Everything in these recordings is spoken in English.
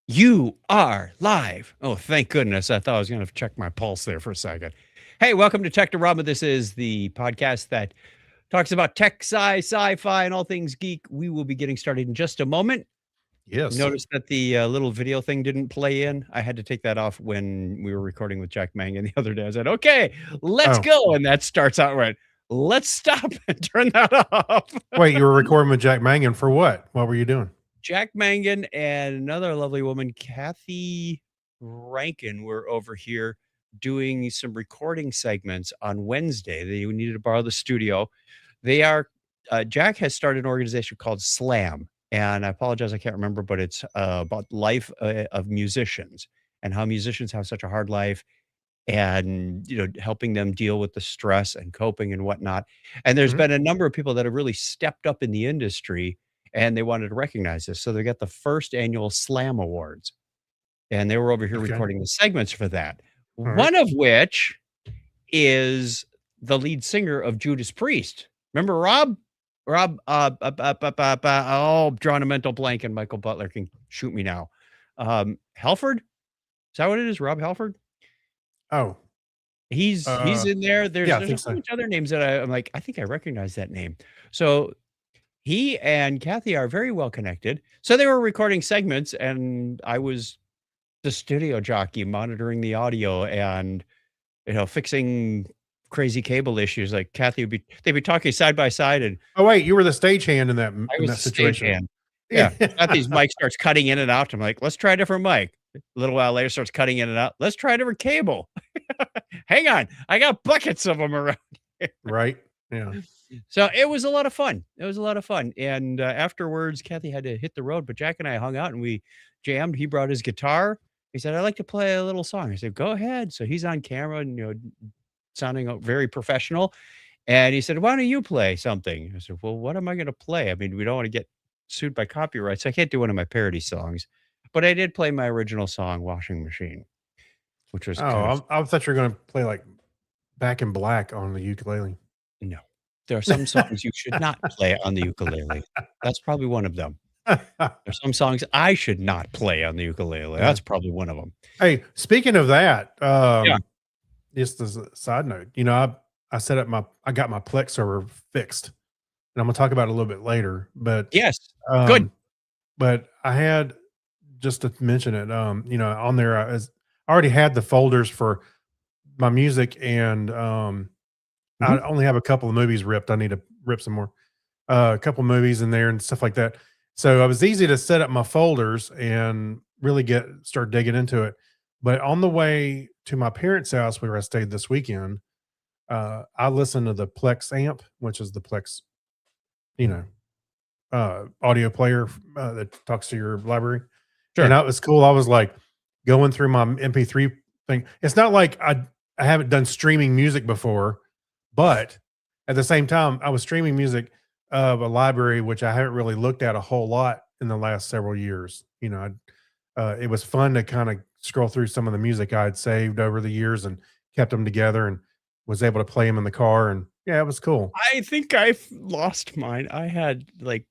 You are live. Oh, thank goodness. I thought I was going to check my pulse there for a second. Hey, welcome to Tech to Rama. This is the podcast that talks about tech, sci-fi, and all things geek. We will be getting started in just a moment. Yes. Notice that the little video thing didn't play in. I had to take that off when we were recording with Jack Mangan the other day. I said, okay, let's Oh, go. And that starts out right. Let's stop and turn that off. wait, you were recording with Jack Mangan for what? What were you doing? Jack Mangan and another lovely woman, Kathy Rankin, were over here doing some recording segments on Wednesday. They needed to borrow the studio. They are Jack has started an organization called Slam, and I apologize, I can't remember, but it's about life of musicians and how musicians have such a hard life, and helping them deal with the stress and coping and whatnot. And there's Mhm. been a number of people that have really stepped up in the industry, and they wanted to recognize this. So they got the first annual Slam Awards, and they were over here Okay. recording the segments for that. All right. One of which is the lead singer of Judas Priest. Remember Rob? Rob, drawing a mental blank, and Michael Butler can shoot me now. Halford? Is that what it is? Rob Halford? Oh, He's in there. There's yeah, I there's a think whole so. bunch of other names that I'm like, I think I recognize that name. So he and Kathy are very well connected. So they were recording segments, and I was the studio jockey monitoring the audio and fixing crazy cable issues. Like they'd be talking side by side, and Oh, wait, you were the stagehand in that I in was that the situation. stagehand. Yeah. Yeah. Kathy's mic starts cutting in and out. I'm like, let's try a different mic. A little while later starts cutting in and out. Let's try a different cable. Hang on. I got buckets of them around. Right? Yeah. So it was a lot of fun. It was a lot of fun. And afterwards, Kathy had to hit the road, but Jack and I hung out and we jammed. He brought his guitar. He said, "I'd like to play a little song." I said, "Go ahead." So he's on camera and sounding very professional. And he said, "Why don't you play something?" I said, "Well, what am I going to play? I mean, we don't want to get sued by copyright, so I can't do one of my parody songs." But I did play my original song, "Washing Machine," which was kind of Oh, I thought you were gonna play, like, Back in Black on the ukulele. no. There are some songs you should not play on the ukulele. That's probably one of them. There's some songs I should not play on the ukulele. Yeah. That's probably one of them. Hey, speaking of that, Yeah. just as a side note, I set up I got my Plex server fixed, and I'm gonna talk about it a little bit later, Yes. Good. um but I had just to mention it, on there, I already had the folders for my music, and I Mhm. only have a couple of movies ripped. I need to rip some more, a couple movies in there and stuff like that. So it was easy to set up my folders and really start digging into it. But on the way to my parents' house where I stayed this weekend, I listened to the Plex amp, which is the Plex, you know, audio player that talks to your library. And Sure. that was cool. I was like going through my MP3 thing. It's not like I haven't done streaming music before, but at the same time, I was streaming music of a library which I haven't really looked at a whole lot in the last several years. It was fun to kind of scroll through some of the music I had saved over the years and kept them together and was able to play them in the car. And yeah, it was cool. I think I've lost mine. I had like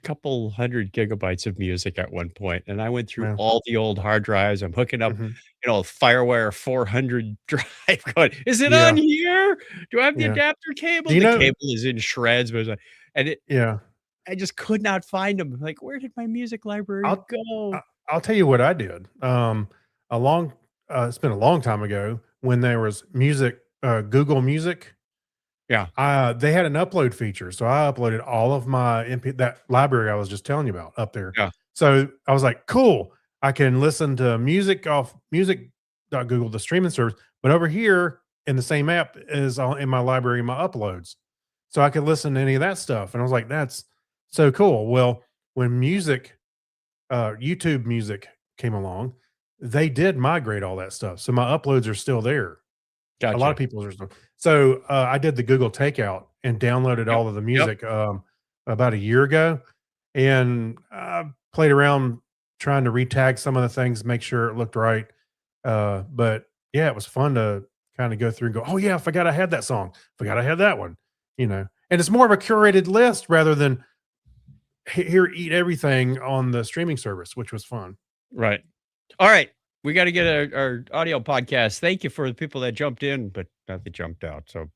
couple 100 gigabytes of music at one point, and I went through Yeah. all the old hard drives. I'm hooking up, Mhm. FireWire 400 drive going, "Is it on Yeah. here? Do I have the Yeah. adapter Do cable?" you The know? cable is in shreds, but and it Yeah. I just could not find them. Like, where did my music library I'll go? I'll tell you what I did. A long It's been a long time ago when there was music, Google Music. Yeah, They had an upload feature, so I uploaded all of my MP that library I was just telling you about up there. yeah, So I was like, "Cool, I can listen to music off music.google, the streaming service, but over here in the same app is all in my library, my uploads." So I could listen to any of that stuff, and I was like, "That's so cool." Well, when YouTube Music came along, they did migrate all that stuff, so my uploads are still there. A lot of gotcha. people are still. So I did the Google takeout and downloaded Yep, all of the yep. music about a year ago, and played around trying to retag some of the things, make sure it looked right. But yeah, it was fun to kind of go through and go, "Oh yeah, I forgot I had that song. Forgot I had that one." And it's more of a curated list rather than here eat everything on the streaming service, which was fun. Right. All right. We got to get our audio podcast. Thank you for the people that jumped in, but not that jumped out. So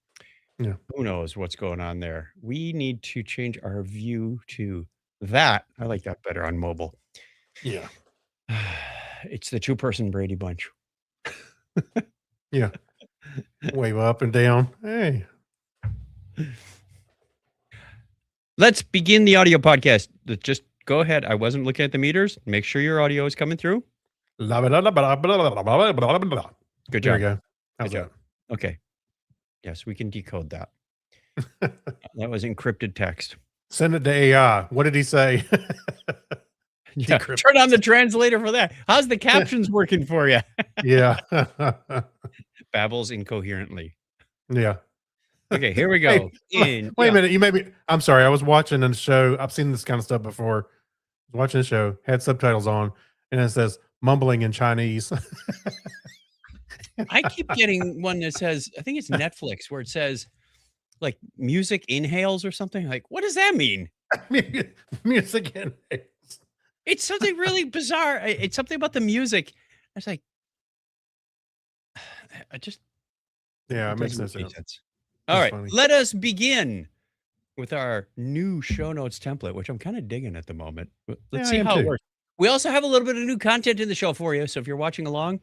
Yeah. who knows what's going on there? We need to change our view to that. I like that better on mobile. Yeah. It's the two-person Brady Bunch. Yeah. Wave up and down. Hey. Let's begin the audio podcast. Just go ahead. I wasn't looking at the meters. Make sure your audio is coming through. Good There job. you go. Good job. Okay. Yes, we can decode that. That was encrypted text. Send it to AI. What did he say? Yeah, turn on the translator for that. How's the captions working for you? Yeah. Babbles incoherently. Yeah. Okay, here we go. Wait a minute. You made me. I'm sorry. I was watching a show. I've seen this kind of stuff before. I was watching a show, had subtitles on, and it says mumbling in Chinese. I keep getting one that says, I think it's Netflix, where it says like music inhales or something. Like, what does that mean? Music in it. It's something really bizarre. It's something about the music. I was like, Yeah, it makes doesn't no make any sense. sense. All That's right, funny. let us begin with our new show notes template, which I'm kind of digging at the moment. Let's Yeah, I see am how it too. works. We also have a little bit of new content in the show for you. So if you're watching along,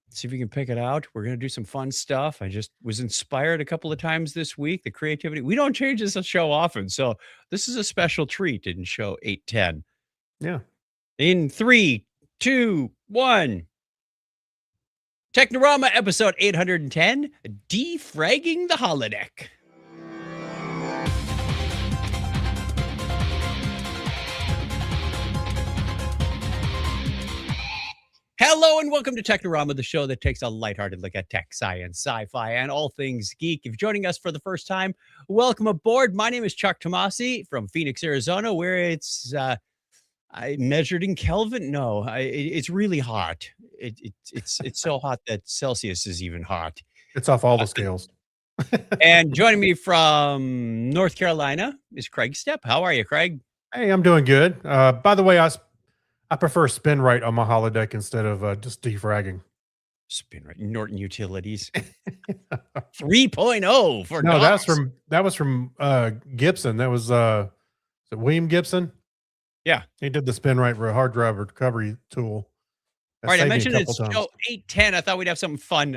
see if you can pick it out. We're going to do some fun stuff. I just was inspired a couple of times this week. The creativity. We don't change this show often. So this is a special treat in show 810. Yeah. In 3, 2, 1. Technorama episode 810, Defragging the Holodeck. Hello and welcome to Technorama, the show that takes a lighthearted look at tech, science, sci-fi, and all things geek. If you're joining us for the first time, welcome aboard. My name is Chuck Tomasi from Phoenix, Arizona, where it's I measured in Kelvin. No, it's really hot. It's so hot that Celsius is even hot. It's off all the scales. And joining me from North Carolina is Craig Stepp. How are you, Craig? Hey, I'm doing good. By the way, I prefer spin right on my holodeck instead of just defragging. Spin right. Norton Utilities 3.0 for No, DOS. that was from Gibson. That was is it William Gibson? Yeah. He did the spin right hard drive recovery tool. That All right, I saved me a mentioned couple it's times. show 810. I thought we'd have something fun.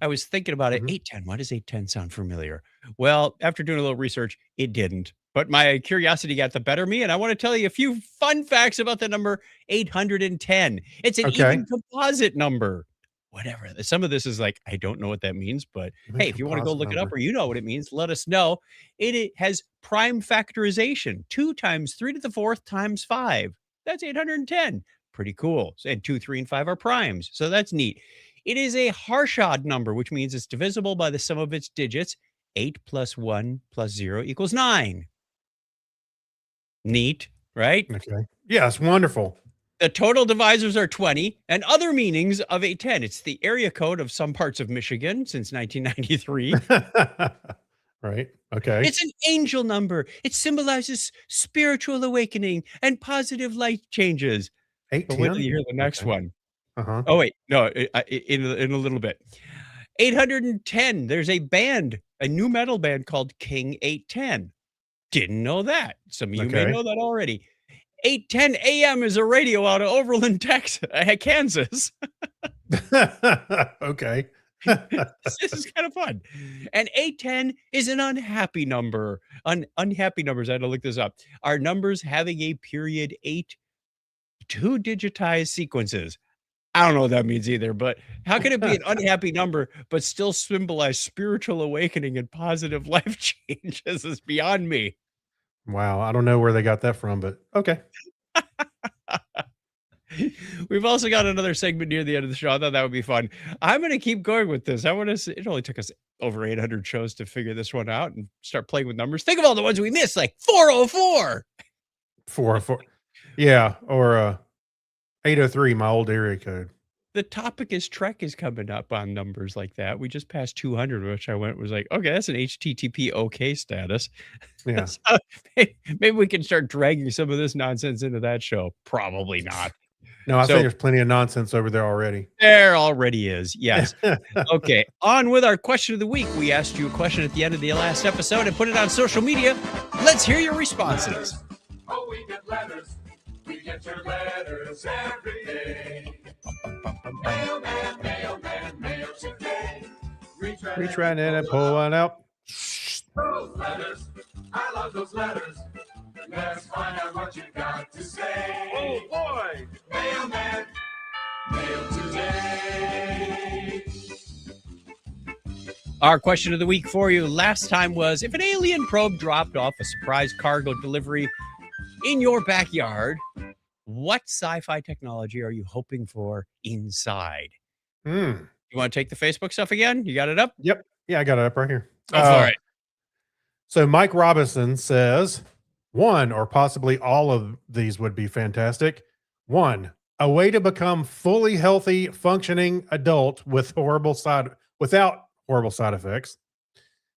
I was thinking about it. Mhm. 810. Why does 810 sound familiar? Well, after doing a little research, it didn't. But my curiosity got the better of me, and I want to tell you a few fun facts about the number 810. It's an Okay. even composite number. Whatever. Some of this is like, I don't know what that means, but Even hey, if you want to go composite look it up number. or you know what it means, let us know. It has prime factorization, 2 times 3 to the 4th times 5. That's 810. Pretty cool. And 2, 3, and 5 are primes. So that's neat. It is a Harshad number, which means it's divisible by the sum of its digits. 8 plus 1 plus 0 equals 9. Neat, right? Okay. Yeah, it's wonderful. The total divisors are 20 and other meanings of 810. It's the area code of some parts of Michigan since 1993. Right. Okay. It's an angel number. It symbolizes spiritual awakening and positive life changes. But wait till you hear the next one. Uh-huh. Oh, wait. No, in a little bit. 810. There's a band, a new metal band called King 810. Didn't know that. Some of you may Okay. know that already. 8:10 a.m. is a radio out of Overland, Texas, Kansas. Okay. This is kind of fun. And 810 is an unhappy number. Unhappy numbers, I had to look this up, are numbers having a period 8 two digitized sequences. I don't know what that means either, but how can it be an unhappy number but still symbolize spiritual awakening and positive life changes is beyond me. Wow. I don't know where they got that from, but okay. We've also got another segment near the end of the show. I thought that would be fun. I'm going to keep going with this. I want to. It only took us over 800 shows to figure this one out and start playing with numbers. Think of all the ones we missed, like 404. 404. Yeah. Or 803, my old area code. The topic is Trek is coming up on numbers like that. We just passed 200, which I was like, okay, that's an HTTP OK status. Yeah. So maybe we can start dragging some of this nonsense into that show. Probably not. No, I think So there's plenty of nonsense over there already. there already is. Yes. Okay. On with our question of the week. We asked you a question at the end of the last episode and put it on social media. Let's hear your responses. Oh, we get letters. We get your letters every day. Mailman, mailman, mail today. Reach right in and pull one out. Those letters. I love those letters. Let's find out what you got to say. Oh boy! Mailman, mail today. Our question of the week for you last time was, if an alien probe dropped off a surprise cargo delivery in your backyard, what sci-fi technology are you hoping for inside? Hmm. You want to take the Facebook stuff again? You got it up? Yep. Yeah, I got it up right here. Go for it. So Mike Robinson says, one or possibly all of these would be fantastic. One, a way to become fully healthy, functioning adult without horrible side effects.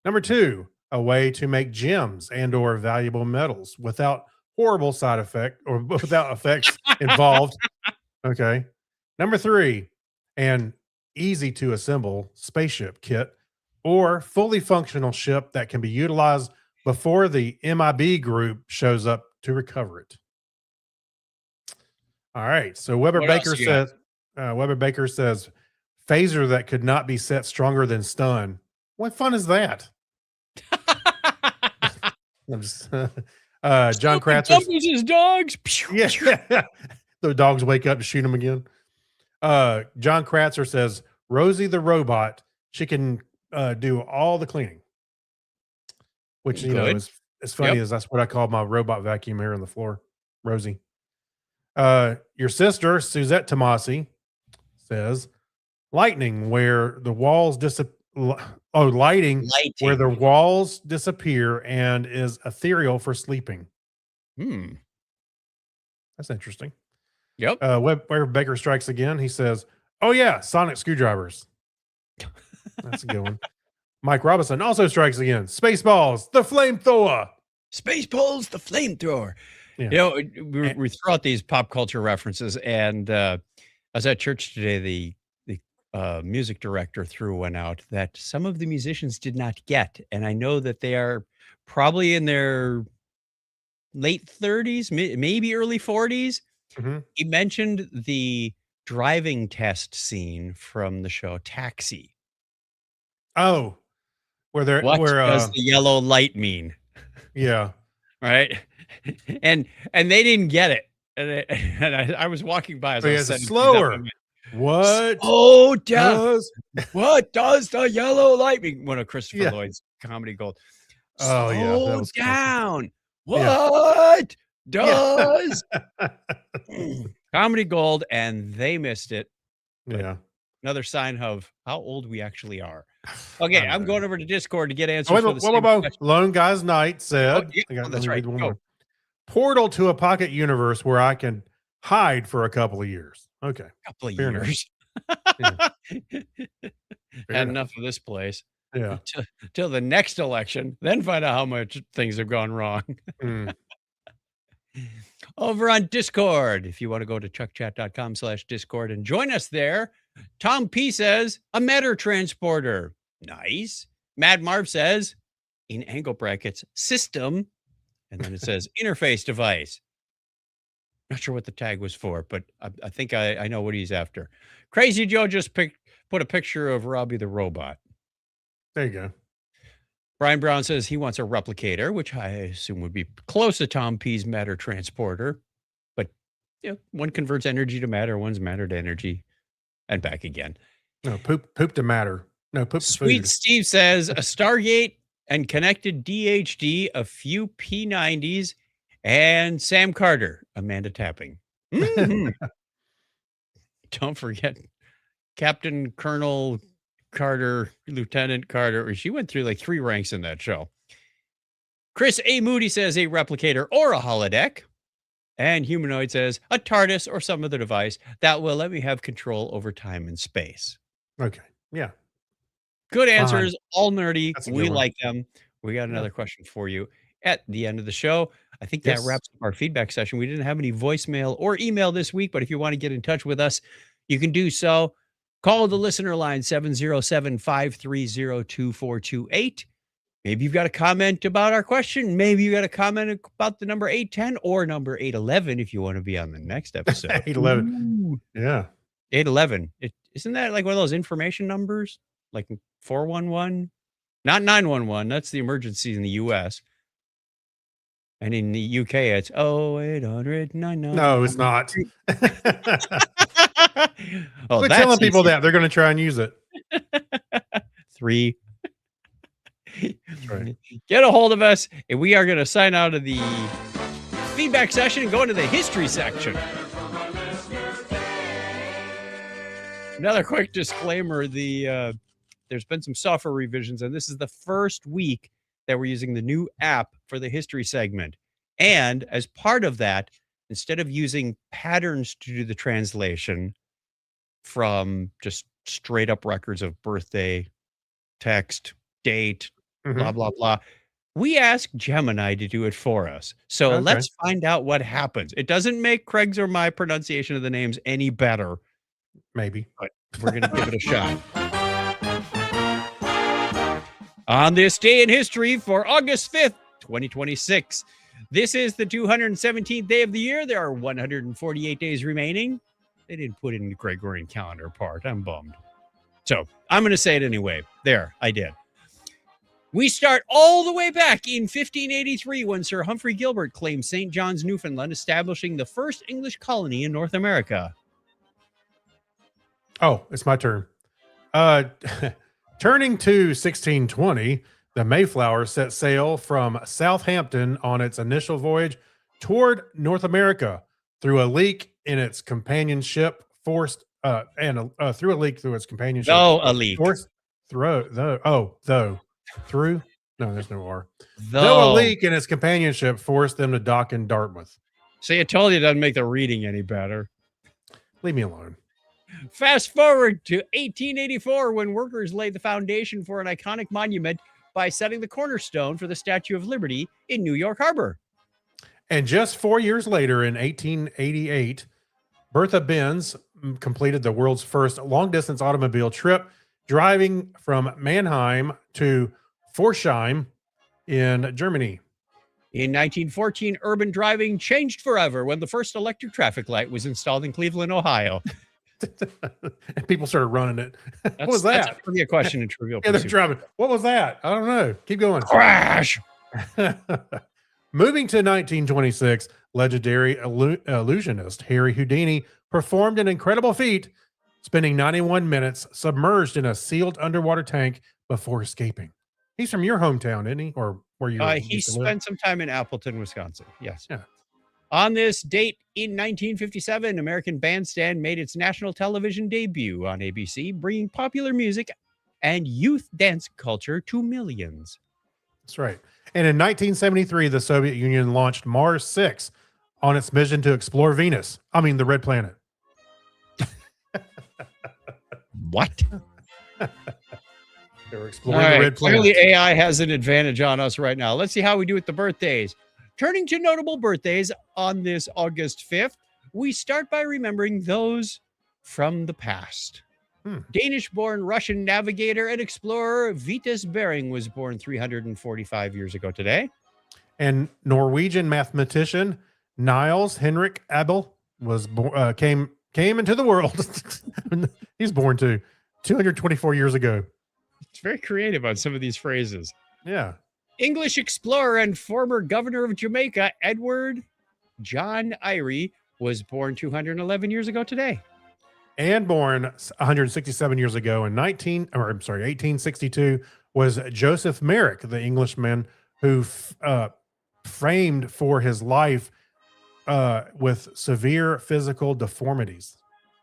Number two, a way to make gems and or valuable metals without horrible side effect or without effects involved. Okay. Number three, an easy to assemble spaceship kit or fully functional ship that can be utilized before the MIB group shows up to recover it. All right. So Weber What Baker else you got? says phaser that could not be set stronger than stun. What fun is that? I'm just, John Kratzer. Dummies his dogs. Yeah. The dogs wake up to shoot him again. John Kratzer says Rosie the robot, she can do all the cleaning. Which, you know, Good. is as funny Yep. as that's what I call my robot vacuum here on the floor, Rosie. Your sister, Suzette Tomasi, says lightning where the walls lighting where the walls disappear and is ethereal for sleeping. Hmm. That's interesting. Yep. Where Baker strikes again, he says, "Oh yeah, sonic screwdrivers." That's a good one. Mike Robinson also strikes again. Spaceballs, the flamethrower. Spaceballs, the flamethrower. Yeah. You know, we throw out these pop culture references, and I was at church today. The music director threw one out that some of the musicians did not get, and I know that they are probably in their late 30s, maybe early 40s. Mhm. He mentioned the driving test scene from the show Taxi. Oh, where they're What where does the yellow light mean? yeah. Right? and they didn't get it. And I was walking by as So I he was has a setting things up, slower. and I went, What? oh, yeah. does What does the yellow light mean? One of Christopher Yeah. Lloyd's comedy gold. Oh, yeah, that Slow was down. Yeah. What Yeah. does comedy gold? And they missed it. Yeah. Another sign of how old we actually are. Okay, I'm going over to Discord to get answers Oh, wait, for the wait, same wait, wait. question. Lone Guy's Night said, Oh, yeah. I got- Oh, let that's me right. read one Go. more. Portal to a pocket universe where I can hide for a couple of years. Okay. Couple of Fair enough. years. Fair Had enough. enough of this place Yeah. till the next election, then find out how much things have gone wrong. Mm. Over on Discord, if you want to go to chuckchat.com/Discord and join us there, Tom P says a matter transporter. Nice. Mad Marv says in angle brackets system, and then it says interface device. Not sure what the tag was for, but I think I know what he's after. Crazy Joe just put a picture of Robbie the robot. There you go. Brian Brown says he wants a replicator, which I assume would be close to Tom P's matter transporter. But yeah, one converts energy to matter, one's matter to energy, and back again. No, poop to matter. No, poop to Sweet food. Steve says a Stargate and connected DHD, a few P90s, and Sam Carter, Amanda Tapping. Mhm. Don't forget Captain Colonel Carter, Lieutenant Carter. She went through like 3 ranks in that show. Chris A. Moody says a replicator or a holodeck. And Humanoid says a TARDIS or some other device that will let me have control over time and space. Okay. Yeah. Good answers, all nerdy. That's a We good one. like them. We got another question for you at the end of the show. I think that Yes. wraps up our feedback session. We didn't have any voicemail or email this week, but if you want to get in touch with us, you can do so. Call the listener line 707-530-2428. Maybe you've got a comment about our question. Maybe you got a comment about the number 810 or number 811 if you want to be on the next episode. 811. Yeah. 811. Isn't that like one of those information numbers? Like 411? Not 911. That's the emergency in the US. And in the UK, it's 0800 No, it's not. Oh, We're that's telling people easy. that they're going to try and use it. 3. That's right. Get a hold of us, and we are going to sign out of the feedback session and go into the history section. Another quick disclaimer, there's been some software revisions, and this is the first week that we're using the new app for the history segment. And as part of that, instead of using patterns to do the translation from just straight up records of birthday, text, date, blah, blah, blah, we asked Gemini to do it for us. So Okay. let's find out what happens. It doesn't make Craig's or my pronunciation of the names any better. Maybe. But we're going to give it a shot. On this day in history for August 5th, 2026, this is the 217th day of the year. There are 148 days remaining. They didn't put it in the Gregorian calendar part. I'm bummed. So I'm going to say it anyway. There, I did. We start all the way back in 1583 when Sir Humphrey Gilbert claimed St. John's, Newfoundland, establishing the first English colony in North America. Oh, it's my turn. Turning to 1620, the Mayflower set sail from Southampton on its initial voyage toward North America through a leak in its companion ship forced through a leak through its companion ship. Oh, a leak. Forced through through. No, there's no R. Though Though a leak in its companionship forced them to dock in Dartmouth. See, I told you it doesn't make the reading any better. Leave me alone. Fast forward to 1884 when workers laid the foundation for an iconic monument by setting the cornerstone for the Statue of Liberty in New York Harbor. And just 4 years later, in 1888, Bertha Benz completed the world's first long-distance automobile trip, driving from Mannheim to Forsheim in Germany. In 1914, urban driving changed forever when the first electric traffic light was installed in Cleveland, Ohio. And people started running it. What was That's that? a trivia question in Trivial Yeah, they're Pursuit. driving. What was that? I don't know. Keep going. Crash! Moving to 1926, legendary illusionist Harry Houdini performed an incredible feat, spending 91 minutes submerged in a sealed underwater tank before escaping. He's from your hometown, isn't he? Or where you He used to live? spent some time in Appleton, Wisconsin. Yes. Yeah. On this date in 1957, American Bandstand made its national television debut on ABC, bringing popular music and youth dance culture to millions. That's right. And in 1973, the Soviet Union launched Mars 6 on its mission to explore Venus. I mean, the red planet. What? They were All exploring the right. red planet. Clearly, AI has an advantage on us right now. Let's see how we do with the birthdays. Turning to notable birthdays on this August 5th, we start by remembering those from the past. Danish-born Russian navigator and explorer Vitus Bering was born 345 years ago today. And Norwegian mathematician Niels Henrik Abel was came into the world. He's born 224 years ago. It's very creative on some of these phrases. Yeah. English explorer and former governor of Jamaica, Edward John Eyre, was born 211 years ago today. And born 167 years ago in 1862 was Joseph Merrick, the Englishman who framed for his life with severe physical deformities.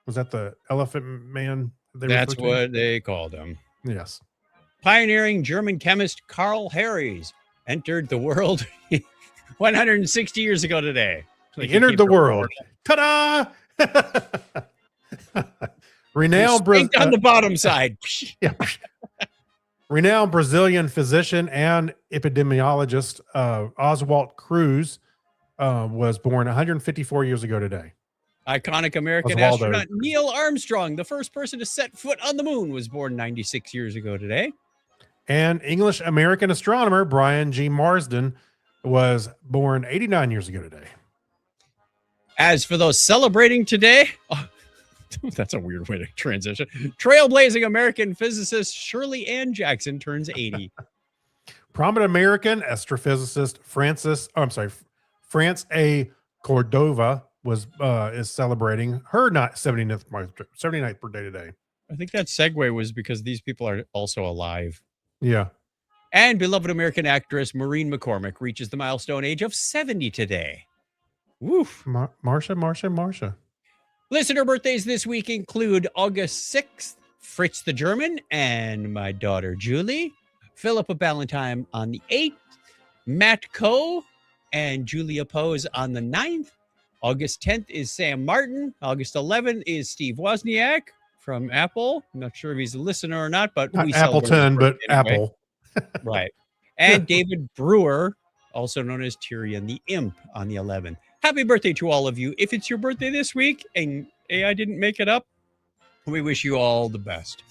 Was that the Elephant Man? That's what they called him. Yes. Pioneering German chemist Carl Harries entered the world 160 years ago today. He entered the world. Ta-da! Renowned on the bottom side. Yeah. Renowned Brazilian physician and epidemiologist Oswald Cruz was born 154 years ago today. Iconic American Osvaldo. astronaut Neil Armstrong, the first person to set foot on the moon, was born 96 years ago today. And English American astronomer Brian G. Marsden was born 89 years ago today. As for those celebrating today, that's a weird way to transition. Trailblazing American physicist Shirley Ann Jackson turns 80. Prominent American astrophysicist France A. Cordova is celebrating her 79th birthday today. I think that segue was because these people are also alive. Yeah. And beloved American actress Maureen McCormick reaches the milestone age of 70 today. Woof. Marsha. Listener birthdays this week include August 6th, Fritz the German, and my daughter Julie. Philippa Ballantyne on the 8th. Matt Coe and Julia Pose on the 9th. August 10th is Sam Martin. August 11th is Steve Wozniak from Apple. I'm not sure if he's a listener or not, but Not we celebrate Appleton, his but birthday anyway. Apple. Right. And David Brewer, also known as Tyrion the Imp, on the 11th. Happy birthday to all of you. If it's your birthday this week and AI didn't make it up, we wish you all the best.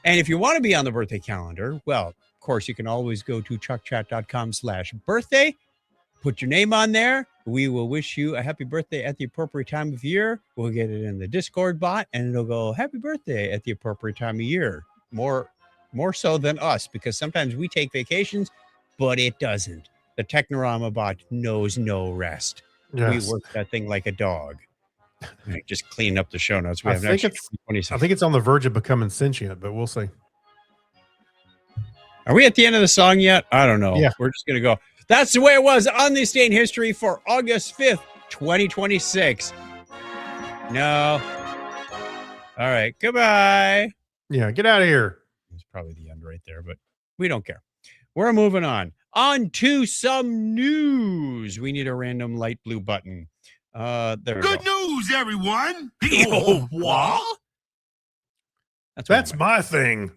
And if you want to be on the birthday calendar, well, of course, you can always go to chuckchat.com/birthday. Put your name on there. We will wish you a happy birthday at the appropriate time of year. We'll get it in the Discord bot, and it'll go happy birthday at the appropriate time of year. More so than us, because sometimes we take vacations, but it doesn't. The Technorama bot knows no rest. Yes. We work that thing like a dog. Just clean up the show notes. I think it's on the verge of becoming sentient, but we'll see. Are we at the end of the song yet? I don't know. Yeah. We're just going to go. That's the way it was on this day in history for August 5th, 2026. No. All right. Goodbye. Yeah, get out of here. It's probably the end right there, but we don't care. We're moving on. On to some news. We need a random light blue button. There we Good go. news, everyone. What? That's my thing.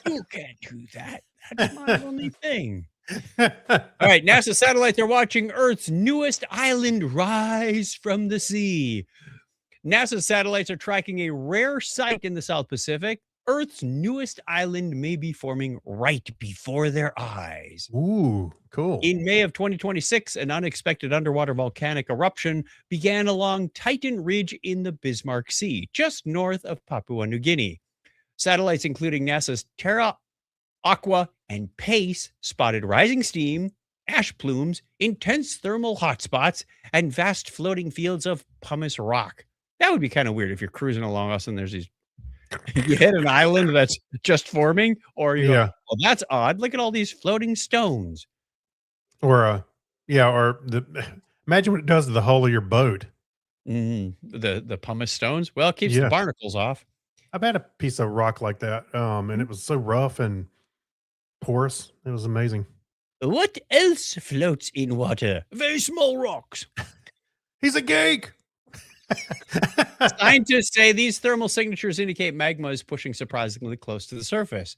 You can't do that. That's my only thing. All right, NASA satellites are watching Earth's newest island rise from the sea. NASA satellites are tracking a rare site in the South Pacific. Earth's newest island may be forming right before their eyes. Ooh, cool. In May of 2026, an unexpected underwater volcanic eruption began along Titan Ridge in the Bismarck Sea, just north of Papua New Guinea. Satellites including NASA's Terra, Aqua, and PACE spotted rising steam, ash plumes, intense thermal hotspots, and vast floating fields of pumice rock. That would be kind of weird if you're cruising along us and there's these you hit an island that's just forming, or you go, well, that's odd. Look at all these floating stones. Or imagine what it does to the hull of your boat. The pumice stones. Well, it keeps the barnacles off. I've had a piece of rock like that, and it was so rough and porous. It was amazing. What else floats in water? Very small rocks. He's a geek. Scientists say these thermal signatures indicate magma is pushing surprisingly close to the surface.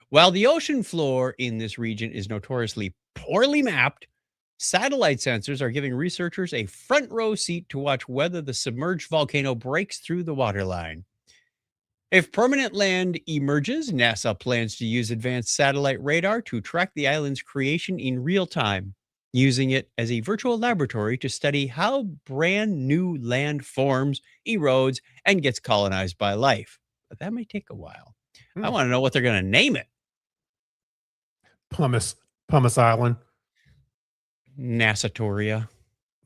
While the ocean floor in this region is notoriously poorly mapped, satellite sensors are giving researchers a front row seat to watch whether the submerged volcano breaks through the waterline. If permanent land emerges, NASA plans to use advanced satellite radar to track the island's creation in real time, using it as a virtual laboratory to study how brand new land forms, erodes, and gets colonized by life. But that may take a while. I want to know what they're going to name it. Pumice Island. NASAtoria.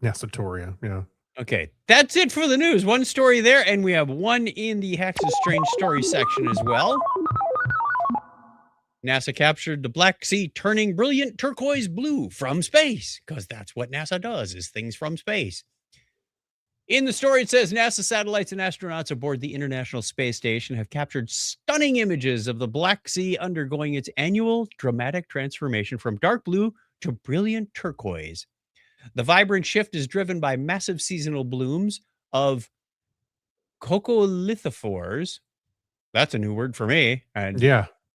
Yeah. Okay, that's it for the news. One story there, and we have one in the Hax's Strange Stories section as well. NASA captured the Black Sea turning brilliant turquoise blue from space, because that's what NASA does, is things from space. In the story, it says NASA satellites and astronauts aboard the International Space Station have captured stunning images of the Black Sea undergoing its annual dramatic transformation from dark blue to brilliant turquoise. The vibrant shift is driven by massive seasonal blooms of coccolithophores. That's a new word for me. And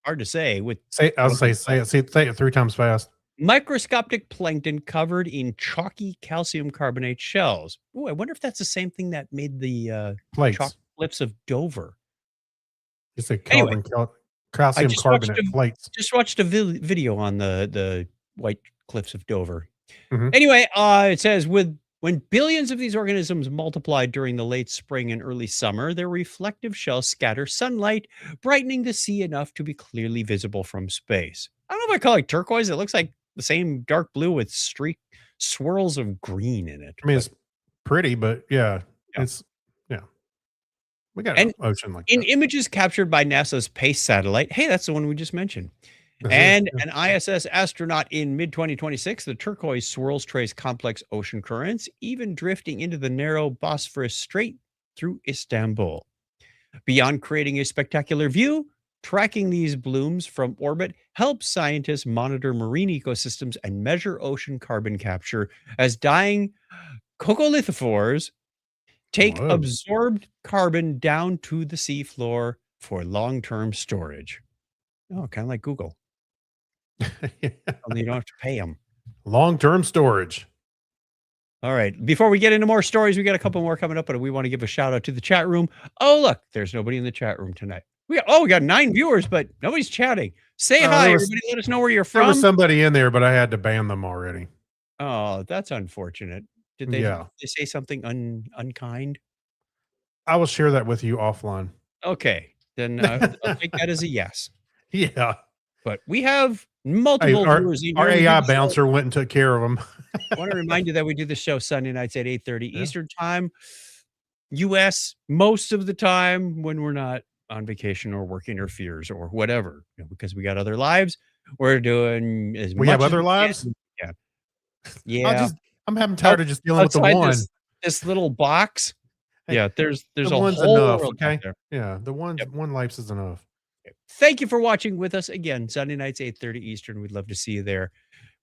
hard to say. Say it 3 times fast. Microscopic plankton covered in chalky calcium carbonate shells. Ooh, I wonder if that's the same thing that made the chalk Plates. cliffs of Dover. It's a Anyway, I calcium carbonate plates. just watched a video on the White Cliffs of Dover. Mhm. Anyway, it says when billions of these organisms multiply during the late spring and early summer, their reflective shells scatter sunlight, brightening the sea enough to be clearly visible from space. I don't know if I call it turquoise. It looks like the same dark blue with swirls of green in it. I mean, But it's pretty, but yeah, yeah. it's yeah. We got an And ocean like in that. images captured by NASA's PACE satellite, hey, that's the one we just mentioned. That's it. And Yeah. an ISS astronaut in mid 2026, the turquoise swirls trace complex ocean currents, even drifting into the narrow Bosphorus Strait through Istanbul. Beyond creating a spectacular view, tracking these blooms from orbit helps scientists monitor marine ecosystems and measure ocean carbon capture as dying coccolithophores take Whoa. absorbed carbon down to the seafloor for long term storage. Oh, kind of like Google. Only you don't have to pay them. Long-term storage. All right. Before we get into more stories, we got a couple more coming up, but we want to give a shout out to the chat room. Oh, look, there's nobody in the chat room tonight. We got 9 viewers, but nobody's chatting. Say hi, There was everybody. Let us know where you're there was from. somebody in there, but I had to ban them already. Oh, that's unfortunate. Did they, Yeah. they say something unkind? I will share that with you offline. Okay. Then I'll take that as a yes. Yeah. But we have Hey, multiple viewers in our here. We do AI the show- bouncer went and took care of them. I want to remind you that we do the show Sunday nights at 8:30 Yeah. Eastern time, US, most of the time when we're not on vacation or working or fears or whatever, because we got other lives. We're doing as We much have as other we lives? can. Yeah. I'm having tired of just dealing with the Outside one. this little box. Hey, Yeah, there's the a one's whole enough, world out okay? there. Yeah, one life is enough. Thank you for watching with us again. Sunday nights, 8:30 Eastern. We'd love to see you there.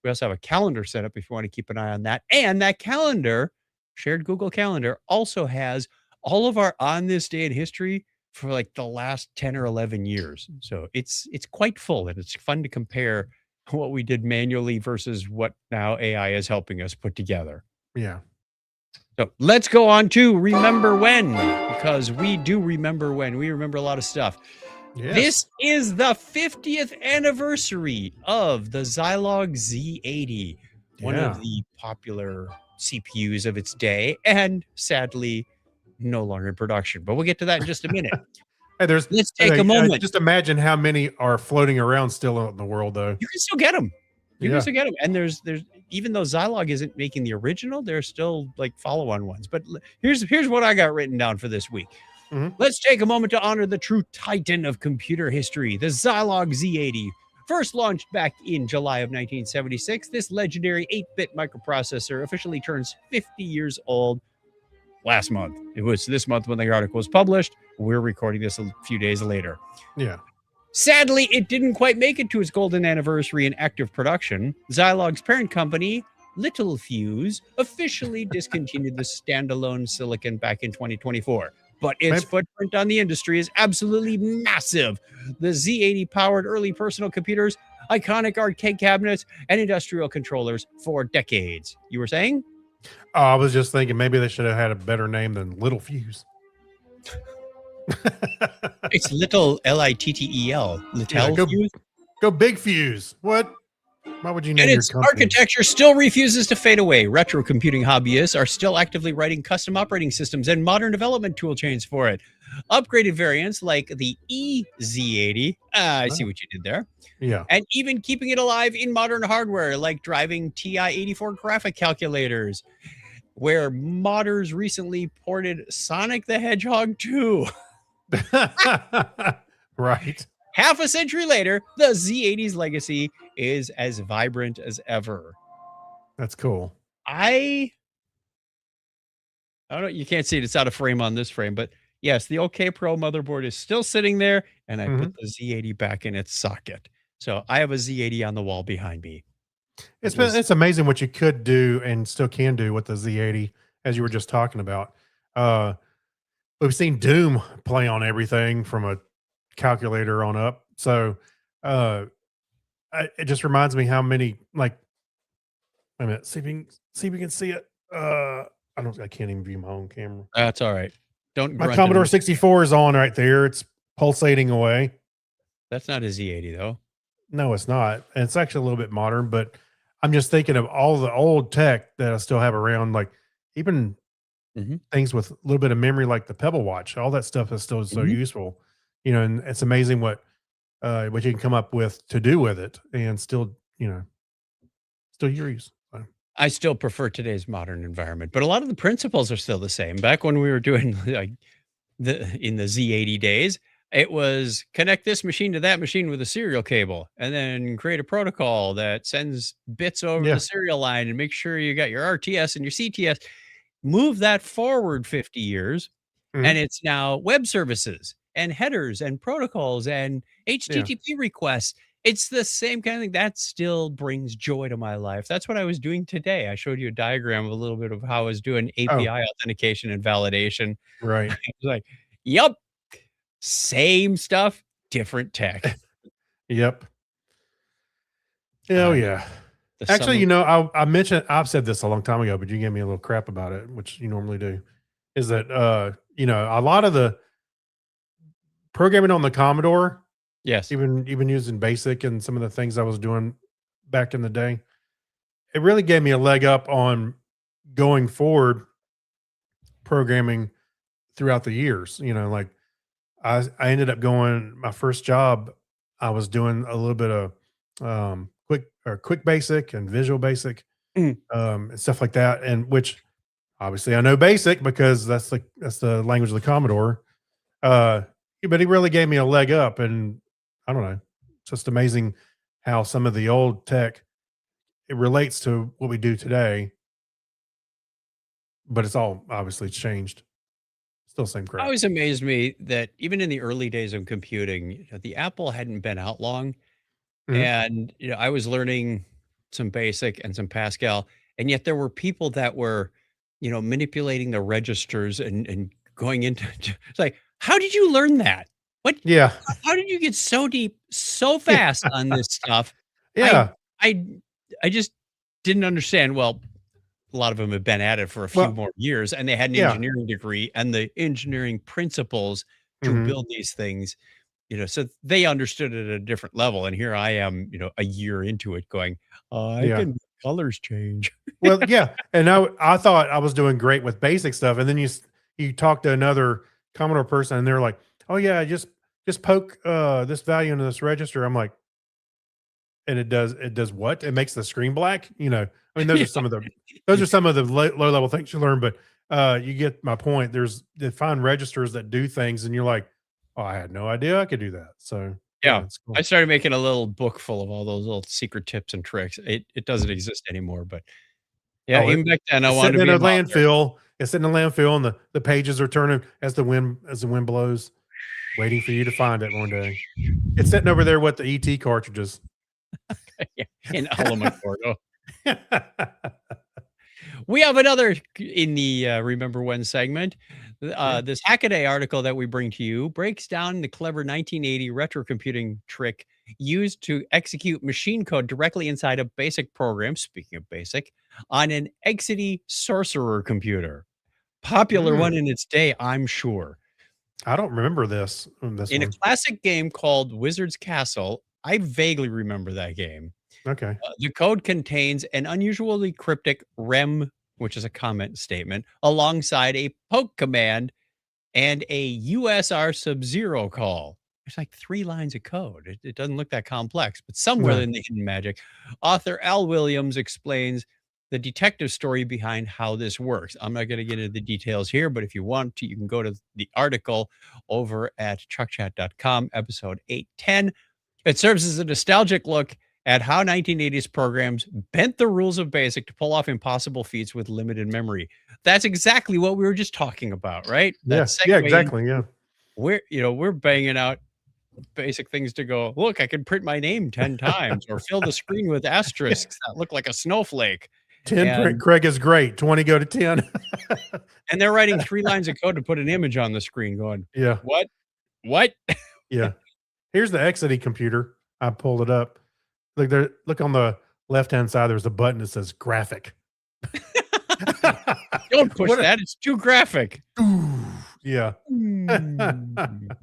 We also have a calendar set up if you want to keep an eye on that. And that calendar, shared Google Calendar, also has all of our on this day in history for like the last 10 or 11 years. So it's quite full and it's fun to compare what we did manually versus what now AI is helping us put together. Yeah. So let's go on to Remember When, because we do remember when. We remember a lot of stuff. Yes. This is the 50th anniversary of the Zilog Z80, one Yeah. of the popular CPUs of its day, and sadly, no longer in production. But we'll get to that in just a minute. Hey, Let's take a moment. Just imagine how many are floating around still out in the world, though. You can still get them. You Yeah. can still get them. And there's even though Zilog isn't making the original, there's still like follow-on ones. But here's what I got written down for this week. Mhm. Let's take a moment to honor the true titan of computer history, the Zilog Z80. First launched back in July of 1976, this legendary 8-bit microprocessor officially turns 50 years old last month. It was this month when the article was published. We're recording this a few days later. Yeah. Sadly, it didn't quite make it to its golden anniversary in active production. Zilog's parent company, Littelfuse, officially discontinued the standalone silicon back in 2024. But its footprint on the industry is absolutely massive. The Z80 powered early personal computers, iconic arcade cabinets, and industrial controllers for decades. You were saying? Oh, I was just thinking maybe they should have had a better name than Little Fuse. It's Little Littel. Littel go, Fuse? go Big Fuse. What? Why would you name And your its company? architecture still refuses to fade away. Retro computing hobbyists are still actively writing custom operating systems and modern development tool chains for it. Upgraded variants like the EZ80, I see what you did there, Yeah. and even keeping it alive in modern hardware like driving TI-84 graphic calculators, where modders recently ported Sonic the Hedgehog 2. Right. Half a century later, the Z80's legacy is as vibrant as ever. That's cool. I don't know. You can't see it. It's out of frame on this frame, but yes, the OK Pro motherboard is still sitting there, and I put the Z80 back in its socket. So I have a Z80 on the wall behind me. It's amazing what you could do and still can do with the Z80, as you were just talking about. We've seen Doom play on everything from a calculator on up. So it just reminds me how many like. Wait a minute. See if you can see it. I can't even view my own camera. That's all right. Don't My grunt. Commodore 64 is on right there. It's pulsating away. That's not a Z80 though. No, it's not. And it's actually a little bit modern, but I'm just thinking of all the old tech that I still have around, like even Mhm. things with a little bit of memory, like the Pebble Watch. All that stuff is still so Mhm. useful, and it's amazing what you can come up with to do with it, and still use. So, I still prefer today's modern environment, but a lot of the principles are still the same. Back when we were doing like in the Z80 days, it was connect this machine to that machine with a serial cable and then create a protocol that sends bits over the yeah, serial line and make sure you got your RTS and your CTS. Move that forward 50 years, mhm, and it's now web services and headers and protocols and yeah, HTTP requests. It's the same kind of thing. That still brings joy to my life. That's what I was doing today. I showed you a diagram of a little bit of how I was doing oh, API authentication and validation. right, It's like, yep, same stuff, different tech. yep, oh Uh, yeah. the sum Actually, of I mentioned I've said this a long time ago, but you gave me a little crap about it, which you normally do. Is that a lot of the programming on the Commodore, yes. even using BASIC and some of the things I was doing back in the day, it really gave me a leg up on going forward programming throughout the years. Like I ended up going my first job. I was doing a little bit of quick basic and visual basic Mm. and stuff like that, and which obviously I know basic because that's the language of the Commodore. Uh, but he really gave me a leg up, and I don't know, it's just amazing how some of the old tech it relates to what we do today, but it's all obviously changed. Still same crap. Always amazed me that even in the early days of computing, the Apple hadn't been out long. Mhm. And, I was learning some BASIC and some Pascal, and yet there were people that were, manipulating the registers and going into it's like, "How did you learn that? What Yeah, how did you get so deep so yeah, fast on this stuff?" I yeah. I I just didn't understand. Well, a lot of them have been at it for a few Well, more years, and they had an yeah. engineering degree and the engineering principles to Mhm. build these things. So they understood it at a different level, and here I am, a year into it going, "I Yeah. can colors change." Well, yeah, and I thought I was doing great with basic stuff, and then you talk to another Commodore person, and they're like, "Oh yeah, just poke this value into this register." I'm like, and it does what? It makes the screen black. I mean, those Yeah. are some of the low level things you learn, but you get my point. There's defined registers that do things, and you're like, "Oh, I had no idea I could do that." So yeah, Yeah. it's I cool. started making a little book full of all those little secret tips and tricks. It doesn't exist anymore, but yeah, Oh, even back then, I it's wanted sitting to in be a an author. landfill. It's sitting in a landfill, and the pages are turning as the wind blows, waiting for you to find it one day. It's sitting over there with the ET cartridges. Yeah, in Alamogordo. We have another in the Remember When segment. Yeah. This Hackaday article that we bring to you breaks down the clever 1980 retro computing trick used to execute machine code directly inside a basic program, speaking of basic, on an Exidy sorcerer computer. Popular one Mm, in its day, I'm sure. I don't remember this In a one. classic game called Wizard's Castle, I vaguely remember that game. Okay. The code contains an unusually cryptic rem, which is a comment statement, alongside a poke command and a USR Sub-Zero call. There's like 3 lines of code. It doesn't look that complex, but somewhere No. in the hidden magic, author Al Williams explains the detective story behind how this works. I'm not gonna get into the details here, but if you want to, you can go to the article over at chuckchat.com, episode 810. It serves as a nostalgic look at how 1980s programs bent the rules of BASIC to pull off impossible feats with limited memory. That's exactly what we were just talking about, right? That Yeah. Yeah. segue Exactly. Yeah. into we're banging out basic things to go, look, I can print my name 10 times or fill the screen with Yeah. asterisks that look like a snowflake. 10 And Craig is great. 20 go to 10. and they're writing 3 lines of code to put an image on the screen going, Yeah. "What? What?" Yeah. Here's the Exidy computer. I pulled it up. Look on the left-hand side, there's a button that says graphic. Don't push What a- that. It's too graphic. Yeah. Mm.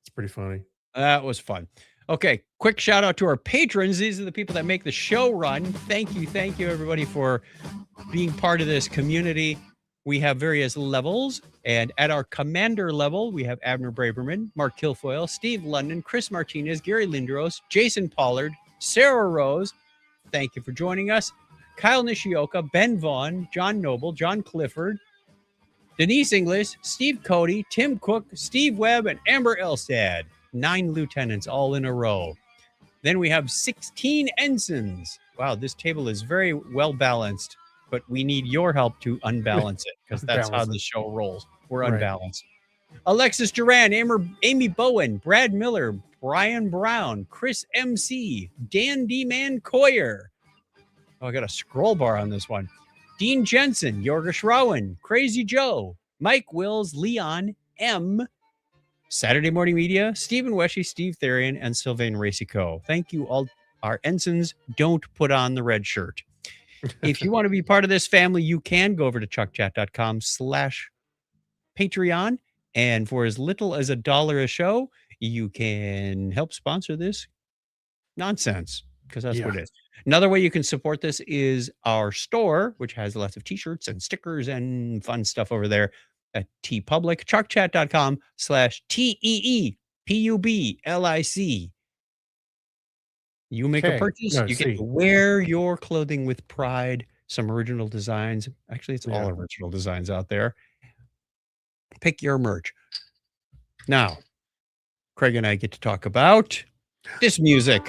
It's pretty funny. That was fun. Okay, quick shout out to our patrons. These are the people that make the show run. Thank you, everybody, for being part of this community. We have various levels, and at our commander level, we have Abner Braverman, Mark Kilfoyle, Steve London, Chris Martinez, Gary Lindros, Jason Pollard, Sarah Rose. Thank you for joining us. Kyle Nishioka, Ben Vaughn, John Noble, John Clifford, Denise English, Steve Cody, Tim Cook, Steve Webb, and Amber Elstad. 9 lieutenants all in a row. Then we have 16 ensigns. Wow, this table is very well balanced, but we need your help to unbalance it because that's how the show rolls. We're Right. unbalanced. Alexis Duran, Amy Bowen, Brad Miller, Brian Brown, Chris MC, Dan D-Man Coyer. Oh, I got a scroll bar on this one. Dean Jensen, Yorga Rowan, Crazy Joe, Mike Wills, Leon M., Saturday Morning Media, Stephen Weshy, Steve Therian, and Sylvain Racico. Thank you all. Our ensigns, don't put on the red shirt. If you want to be part of this family, you can go over to chuckchat.com/Patreon. And for as little as $1 a show, you can help sponsor this nonsense because that's what it is. Another way you can support this is our store, which has lots of t-shirts and stickers and fun stuff over there at TeePublic, chuckchat.com/TEEPUBLIC. You make a purchase, you get to wear your clothing with pride, some original designs. Actually, it's all original designs out there. Pick your merch. Now, Craig and I get to talk about this music.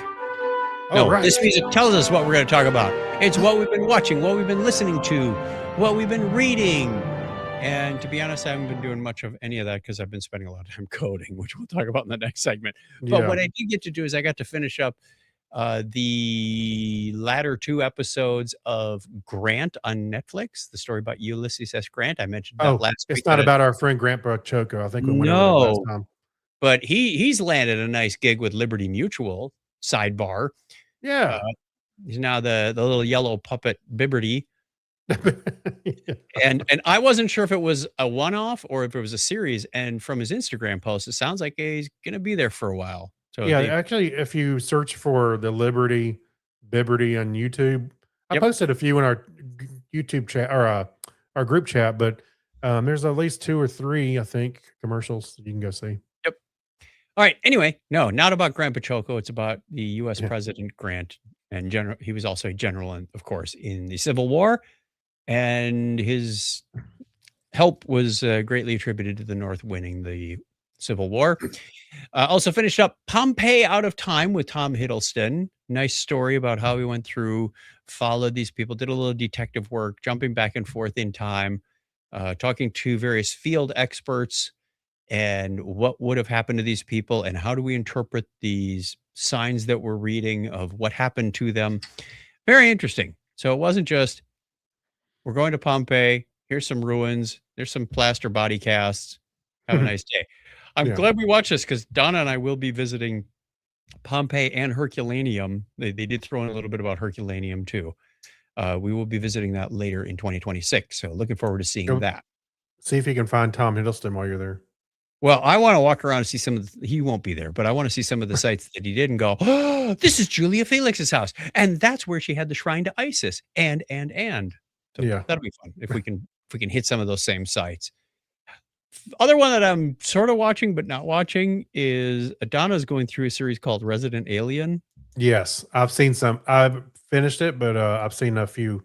This music tells us what we're going to talk about. It's what we've been watching, what we've been listening to, what we've been reading. And to be honest, I haven't been doing much of any of that because I've been spending a lot of time coding, which we'll talk about in the next segment. But what I did get to do is I got to finish up the latter 2 episodes of Grant on Netflix, the story about Ulysses S. Grant. I mentioned that last week. It's not about our friend Grant Choco. I think we went over that last time. But he's landed a nice gig with Liberty Mutual, sidebar. Yeah. He's now the little yellow puppet Bibberty. And I wasn't sure if it was a one-off or if it was a series. And from his Instagram post, it sounds like he's going to be there for a while. So actually, if you search for the Liberty Bibberty on YouTube, I posted a few in our YouTube chat or our group chat, but there's at least 2 or 3, I think, commercials you can go see. Yep. All right. Anyway, no, not about Grant Pachoco. It's about the U.S. President Grant. And he was also a general, of course, in the Civil War. And his help was greatly attributed to the North winning the Civil War. Also finished up Pompeii Out of Time with Tom Hiddleston. Nice story about how he went through, followed these people, did a little detective work, jumping back and forth in time, talking to various field experts and what would have happened to these people and how do we interpret these signs that we're reading of what happened to them. Very interesting. So it wasn't just, we're going to Pompeii, here's some ruins, there's some plaster body casts, have a nice day. I'm glad we watched this because Donna and I will be visiting Pompeii and Herculaneum. They did throw in a little bit about Herculaneum too. We will be visiting that later in 2026. So looking forward to seeing that. See if you can find Tom Hiddleston while you're there. Well, I want to walk around and see some of he won't be there, but I want to see some of the sites that he did and go, oh, this is Julia Felix's house. And that's where she had the shrine to Isis and. So that'll be fun if we can hit some of those same sites. Other one that I'm sort of watching but not watching is Adana's going through a series called Resident Alien. Yes, I've seen some. I've finished it, but I've seen a few.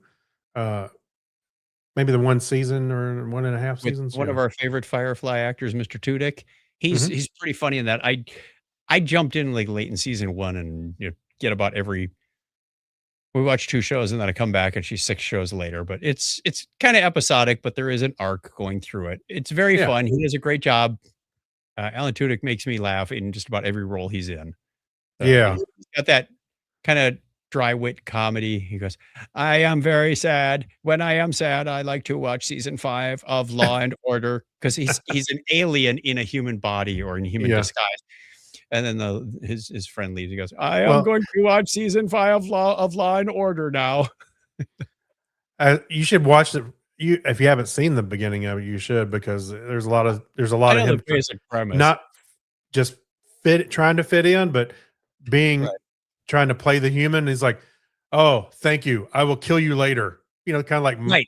Maybe the 1 season or 1.5 seasons. One of our favorite Firefly actors, Mr. Tudyk. He's pretty funny in that. I jumped in like late in season 1 and get about every. We watch 2 shows and then I come back and she's 6 shows later. But it's kind of episodic, but there is an arc going through it. It's very fun. He does a great job. Alan Tudyk makes me laugh in just about every role he's in. He's got that kind of dry wit comedy. He goes, I am very sad. When I am sad, I like to watch season 5 of Law and Order because he's an alien in a human body or in human disguise. And then his friend leaves. He goes, "I am Well, going to watch season 5 of Law and Order now." you should watch it. If you haven't seen the beginning of it, you should, because there's a lot of I know the him basic premise. not just trying to fit in, but Right. trying to play the human. He's like, "Oh, thank you. I will kill you later." Kind of like Right.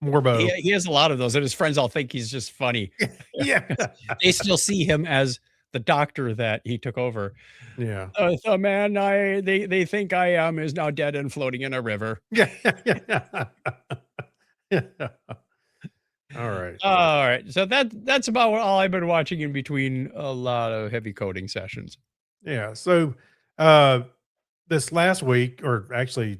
Morbo. He has a lot of those, and his friends all think he's just funny. Yeah. They still see him as the doctor that he took over. Yeah. The man they think I am is now dead and floating in a river. Yeah. Yeah. All right. All right. So that's about all I've been watching in between a lot of heavy coding sessions. Yeah. So this last week, or actually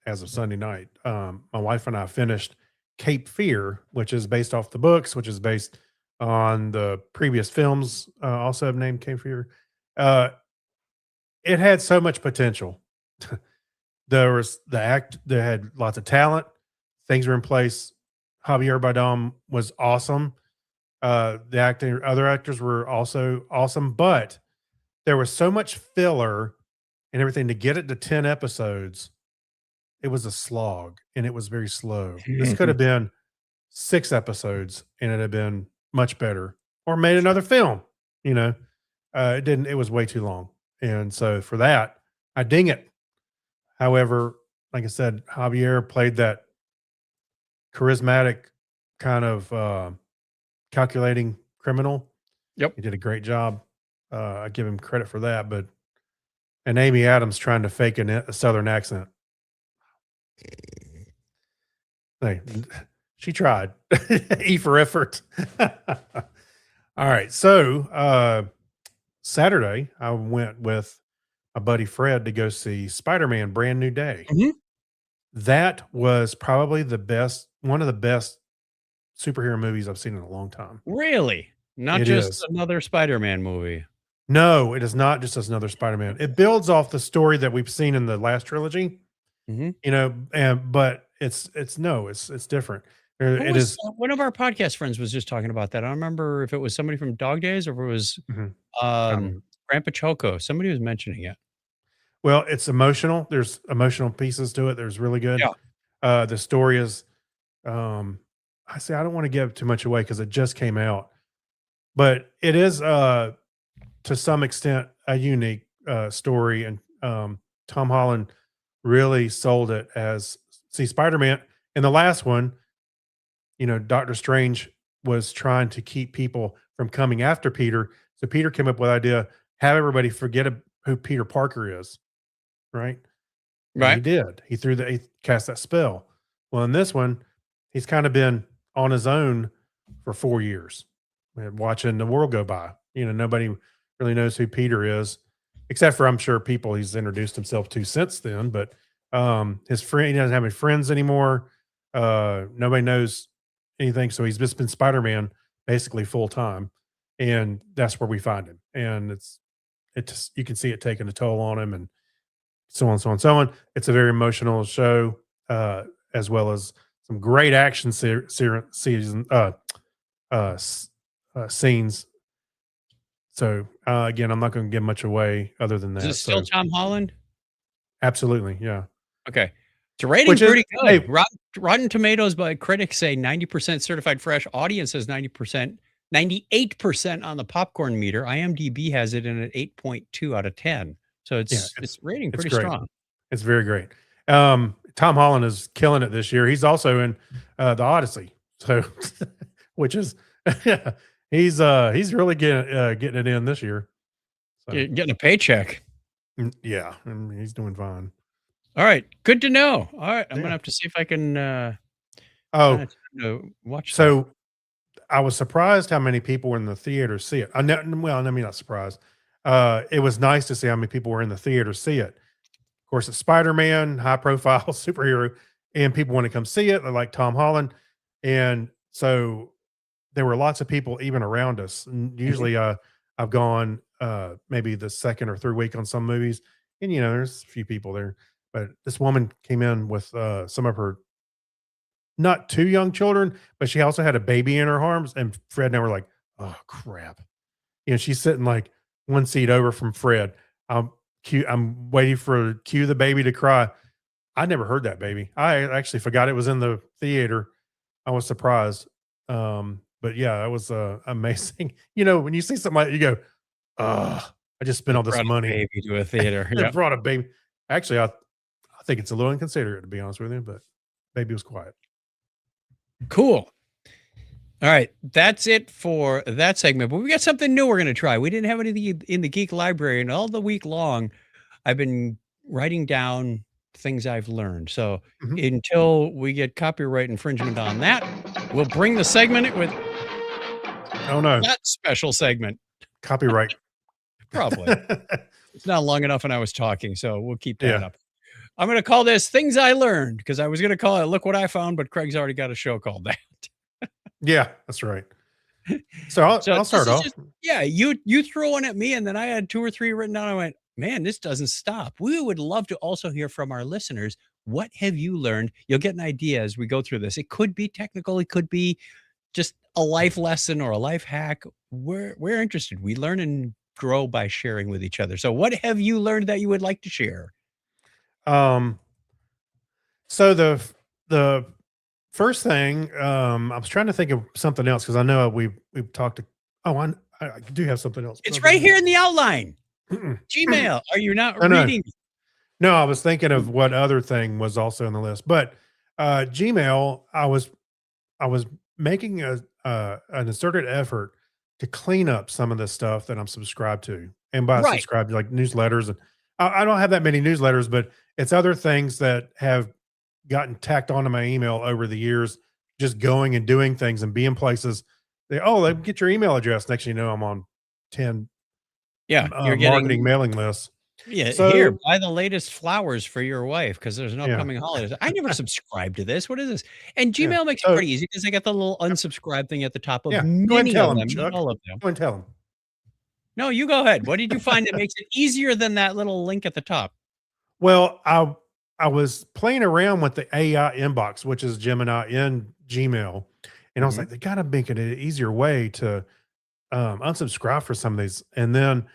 as of Sunday night, my wife and I finished Cape Fear, which is based off the books, which is based on the previous films, also have named Cape Fear. It had so much potential. There was they had lots of talent, things were in place. Javier Bardem was awesome. Other actors were also awesome, but there was so much filler and everything to get it to 10 episodes. It was a slog and it was very slow. This could have been 6 episodes and it'd have been much better, or made another film. It didn't. It was way too long, and so for that, I ding it. However, like I said, Javier played that charismatic kind of calculating criminal. Yep. He did a great job. I give him credit for that. And Amy Adams trying to fake a Southern accent. Hey, she tried. E for effort. All right. So Saturday, I went with my buddy Fred to go see Spider-Man Brand New Day. Mhm. That was probably one of the best superhero movies I've seen in a long time. Really? Not It just is. another Spider-Man movie. No, it is not just as another Spider-Man. It builds off the story that we've seen in the last trilogy, Mhm. but it's different. It is. One of our podcast friends was just talking about that. I don't remember if it was somebody from Dog Days or if it was Mhm. Um, Grandpa Choco. Somebody was mentioning it. Well, it's emotional. There's emotional pieces to it. There's really good. Yeah. The story is, I say, I don't want to give too much away because it just came out, but it is, to some extent, a unique story. And Tom Holland really sold it as, see, Spider-Man in the last one, Doctor Strange was trying to keep people from coming after Peter. So Peter came up with the idea, have everybody forget who Peter Parker is. Right. And he Right. did. He cast that spell. Well, in this one, he's kind of been on his own for 4 years, watching the world go by. Nobody really knows who Peter is, except for, I'm sure, people he's introduced himself to since then. But his friend, he doesn't have any friends anymore. Nobody knows anything. So he's just been Spider-Man basically full time. And that's where we find him. And you can see it taking a toll on him, and so on, so on, so on. It's a very emotional show, as well as some great action scenes. So again, I'm not going to give much away other than Is that. it still Tom Holland? Absolutely, yeah. Okay. It's rating Which is, pretty good. hey, Rotten Tomatoes, by critics say 90% certified fresh. Audience says 90%, 98% on the popcorn meter. IMDb has it in at 8.2 out of 10. So it's rating pretty great. strong. It's very great. Tom Holland is killing it this year. He's also in the Odyssey, so which is he's really getting it in this year. So, Getting a paycheck. Yeah, he's doing fine. All right, good to know. All right, I'm Yeah. gonna have to see if I can watch. So I was surprised how many people were in the theater to see it. Not surprised. It was nice to see how many people were in the theater to see it. Of course, it's Spider-Man, high profile superhero, and people want to come see it. They like Tom Holland. And so there were lots of people even around us. And usually I've gone maybe the second or third week on some movies, and there's a few people there. But this woman came in with some of her not too young children, but she also had a baby in her arms. And Fred and I were like, oh crap. She's sitting like one seat over from Fred. I'm waiting for cue the baby to cry. I never heard that baby. I actually forgot it was in the theater. I was surprised. But yeah, that was amazing. You know, when you see somebody, you go, I just spent They all this brought a money baby to a theater. and Yep. brought a baby. Actually, I think it's a little inconsiderate, to be honest with you, but baby was quiet. Cool. All right, that's it for that segment. But we got something new we're going to try. We didn't have anything in the Geek Library, and all the week long, I've been writing down things I've learned. So Mhm. until we get copyright infringement on that, we'll bring the segment with Oh no, that special segment. copyright. Probably. It's not long enough when I was talking, so we'll keep that Yeah. up. I'm going to call this Things I Learned because I was going to call it Look What I Found, but Craig's already got a show called that. Yeah, that's right. So I'll So start this is off. just, yeah, you threw one at me and then I had 2 or 3 written down. I went, man, this doesn't stop. We would love to also hear from our listeners. What have you learned? You'll get an idea as we go through this. It could be technical. It could be just a life lesson or a life hack. We're interested. We learn and grow by sharing with each other. So what have you learned that you would like to share? Um, so the first thing, I was trying to think of something else because I know we've talked to. Oh, I do have something else. It's right here in the outline. Mm-mm. Gmail. Are you not No, no. reading? No, I was thinking of what other thing was also on the list, but Gmail. I was making an concerted effort to clean up some of the stuff that I'm subscribed to, and by Right. subscribed, like newsletters, and I don't have that many newsletters, but it's other things that have gotten tacked onto my email over the years, just going and doing things and being places. They get your email address. Next thing you know, I'm on 10 Yeah. You're marketing getting, mailing lists. yeah, here, So buy the latest flowers for your wife because there's an yeah, upcoming holidays. I never subscribed to this. What is this? And yeah. Gmail makes it So pretty easy because they got the little unsubscribe thing at the top of yeah, go ahead and many tell of them, them, not Chuck. all of them. Go and tell them. No, you go ahead. What did you find that makes it easier than that little link at the top? Well, I was playing around with the AI inbox, which is Gemini in Gmail, and I was Mhm. like, they got to make it an easier way to unsubscribe for some of these. And then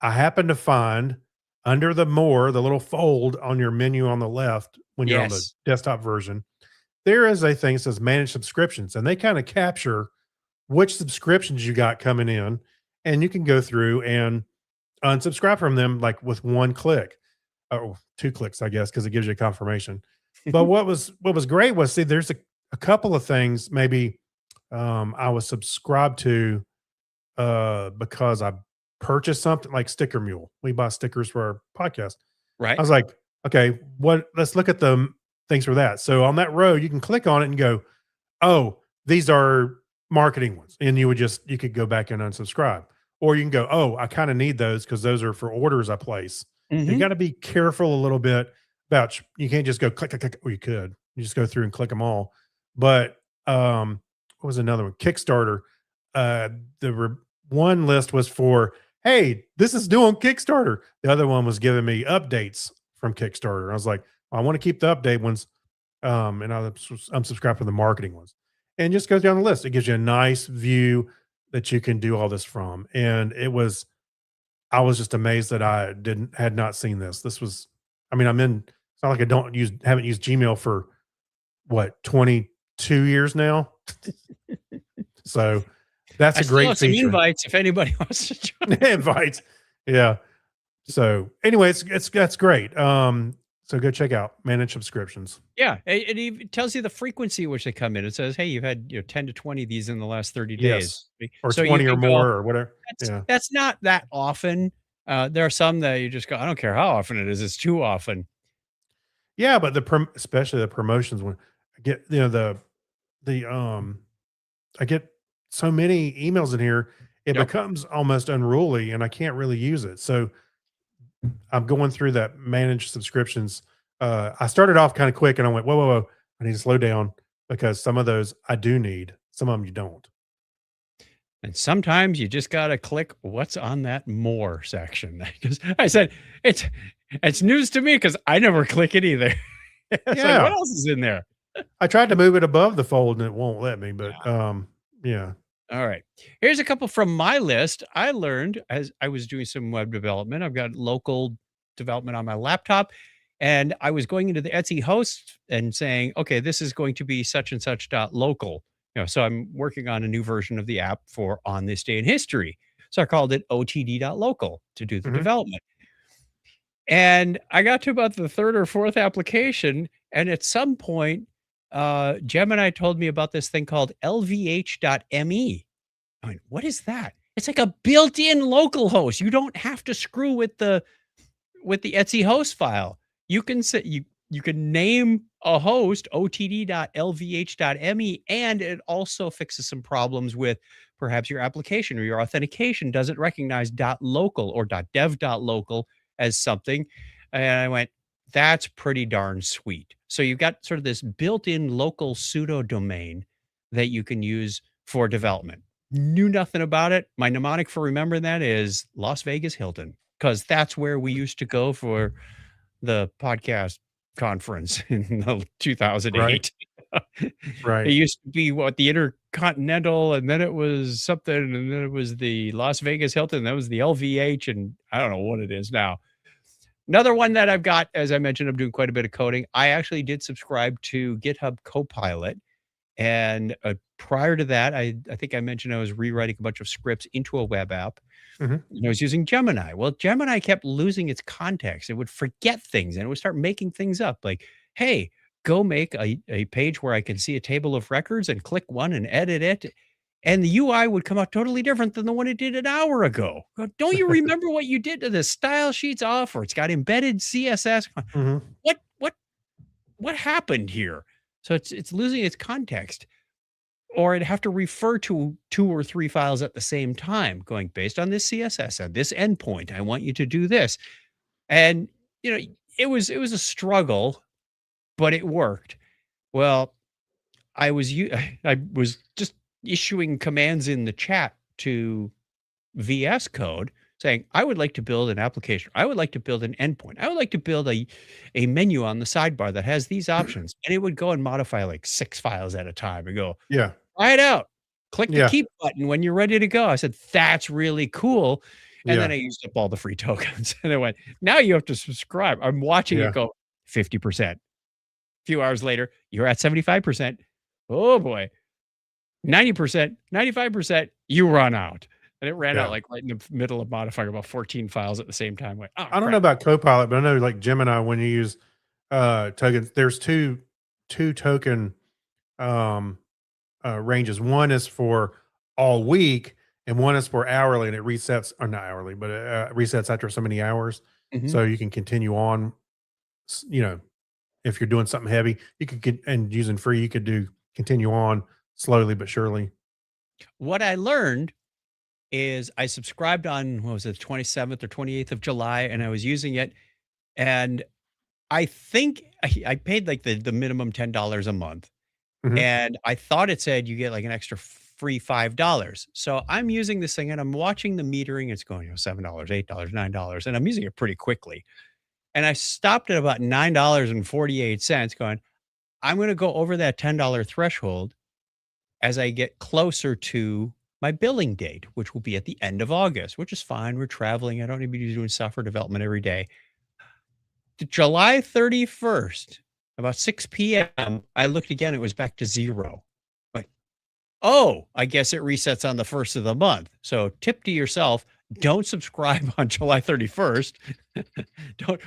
I happened to find under the more, the little fold on your menu on the left when you're on the Yes. desktop version, there is a thing that says manage subscriptions, and they kind of capture which subscriptions you got coming in, and you can go through and unsubscribe from them like with one click. Oh, 2 clicks, I guess, because it gives you a confirmation. But what was great was see, there's a couple of things maybe I was subscribed to because I purchased something like Sticker Mule. We buy stickers for our podcast. I Right. was like, okay, let's look at the things for that. So on that row, you can click on it and go, oh, these are marketing ones. And you could go back and unsubscribe. Or you can go, oh, I kind of need those because those are for orders I place. You Mhm. got to be careful a little bit about, you can't just go click, click, click. Or you could, you just go through and click them all. But what was another one? Kickstarter. Uh, one list was for, hey, this is new on Kickstarter. The other one was giving me updates from Kickstarter. I was like, I want to keep the update ones. And I'm subscribed for the marketing ones. And just goes down the list. It gives you a nice view that you can do all this from. And I was just amazed that I had not seen this. This was, I mean, it's not like haven't used Gmail for what, 22 years now. So that's I a still great have some feature. invites if anybody wants to join. Invites. Yeah. So anyway, that's great. So go check out manage subscriptions. Yeah, it even tells you the frequency at which they come in. It says, "Hey, you've had 10 to 20 of these in the last 30 days." Yes. Or So you 20 or can go, more or whatever. that's Yeah. that's not that often. There are some that you just go, I don't care how often it is. It's too often. Yeah, but especially the promotions when I get, the I get so many emails in here, it Yep. becomes almost unruly and I can't really use it. So I'm going through that managed subscriptions. I started off kind of quick and I went, whoa, whoa, whoa. I need to slow down because some of those I do need, some of them you don't. And sometimes you just got to click what's on that more section. Because I said, it's news to me because I never click it either. It's like, Yeah. what else is in there? I tried to move it above the fold and it won't let me, but yeah. All right. Here's a couple from my list. I learned as I was doing some web development. I've got local development on my laptop, and I was going into the Etsy host and saying, okay, this is going to be such and such dot local. So I'm working on a new version of the app for on this day in history. So I called it OTD.local to do the Mhm. development. And I got to about the third or fourth application, and at some point, Gemini told me about this thing called LVH.me. I mean, what is that? It's like a built-in local host. You don't have to screw with the Etsy host file. You can say you can name a host otd.lvh.me, and it also fixes some problems with perhaps your application or your authentication doesn't recognize .local or .dev.local as something. And I went, that's pretty darn sweet. So you've got sort of this built-in local pseudo domain that you can use for development. Knew nothing about it. My mnemonic for remembering that is Las Vegas Hilton, because that's where we used to go for the podcast conference in the Right. 2008. It Right. used to be what the Intercontinental, and then it was something, and then it was the Las Vegas Hilton. That was the LVH, and I don't know what it is now. Another one that I've got, as I mentioned, I'm doing quite a bit of coding. I actually did subscribe to GitHub Copilot, and prior to that, I think I mentioned I was rewriting a bunch of scripts into a web app. Mhm. And I was using Gemini. Well, Gemini kept losing its context. It would forget things and it would start making things up like, hey, go make a page where I can see a table of records and click one and edit it. And the UI would come out totally different than the one it did an hour ago. Don't you remember what you did to the style sheets off, or it's got embedded CSS? Mhm. What what what happened here? So it's losing its context, or I'd have to refer to 2 or 3 files at the same time, going, "Based on this CSS and this endpoint, I want you to do this." And, you know, it was a struggle, but it worked. Well, I was just issuing commands in the chat to VS Code saying, "I would like to build an application. I would like to build an endpoint. I would like to build a menu on the sidebar that has these options." And it would go and modify, like, 6 files at a time and go, Yeah. try it out. Click the Yeah. keep button when you're ready to go. I said, "That's really cool." And then Yeah. I used up all the free tokens and I went, "Now you have to subscribe." I'm watching it Yeah. go 50%. A few hours later, you're at 75%. Oh boy. 90%, 95%, you run out. And it ran out Yeah. like right in the middle of modifying about 14 files at the same time. Like, oh I don't know crap. about Copilot, but I know like Gemini when you use tokens, there's two token um ranges. One is for all week and one is for hourly and it resets or not hourly, but resets after so many hours. Mhm. So you can continue on, you know, if you're doing something heavy, you could get and using free, you could do continue on slowly but surely. What I learned is I subscribed on, what was it, 27th or 28th of July, and I was using it. And I think I paid like the minimum $10 a month, Mhm. and I thought it said you get like an extra free $5. So I'm using this thing and I'm watching the metering. It's going, $7, $8, $9, and I'm using it pretty quickly. And I stopped at about $9.48 going, I'm going to go over that $10 threshold as I get closer to my billing date, which will be at the end of August, which is fine. We're traveling. I don't need to be doing software development every day. July 31st, about 6 PM, I looked again, it was back to 0. Like, "Oh, I guess it resets on the 1st of the month." So, tip to yourself, don't subscribe on July 31st.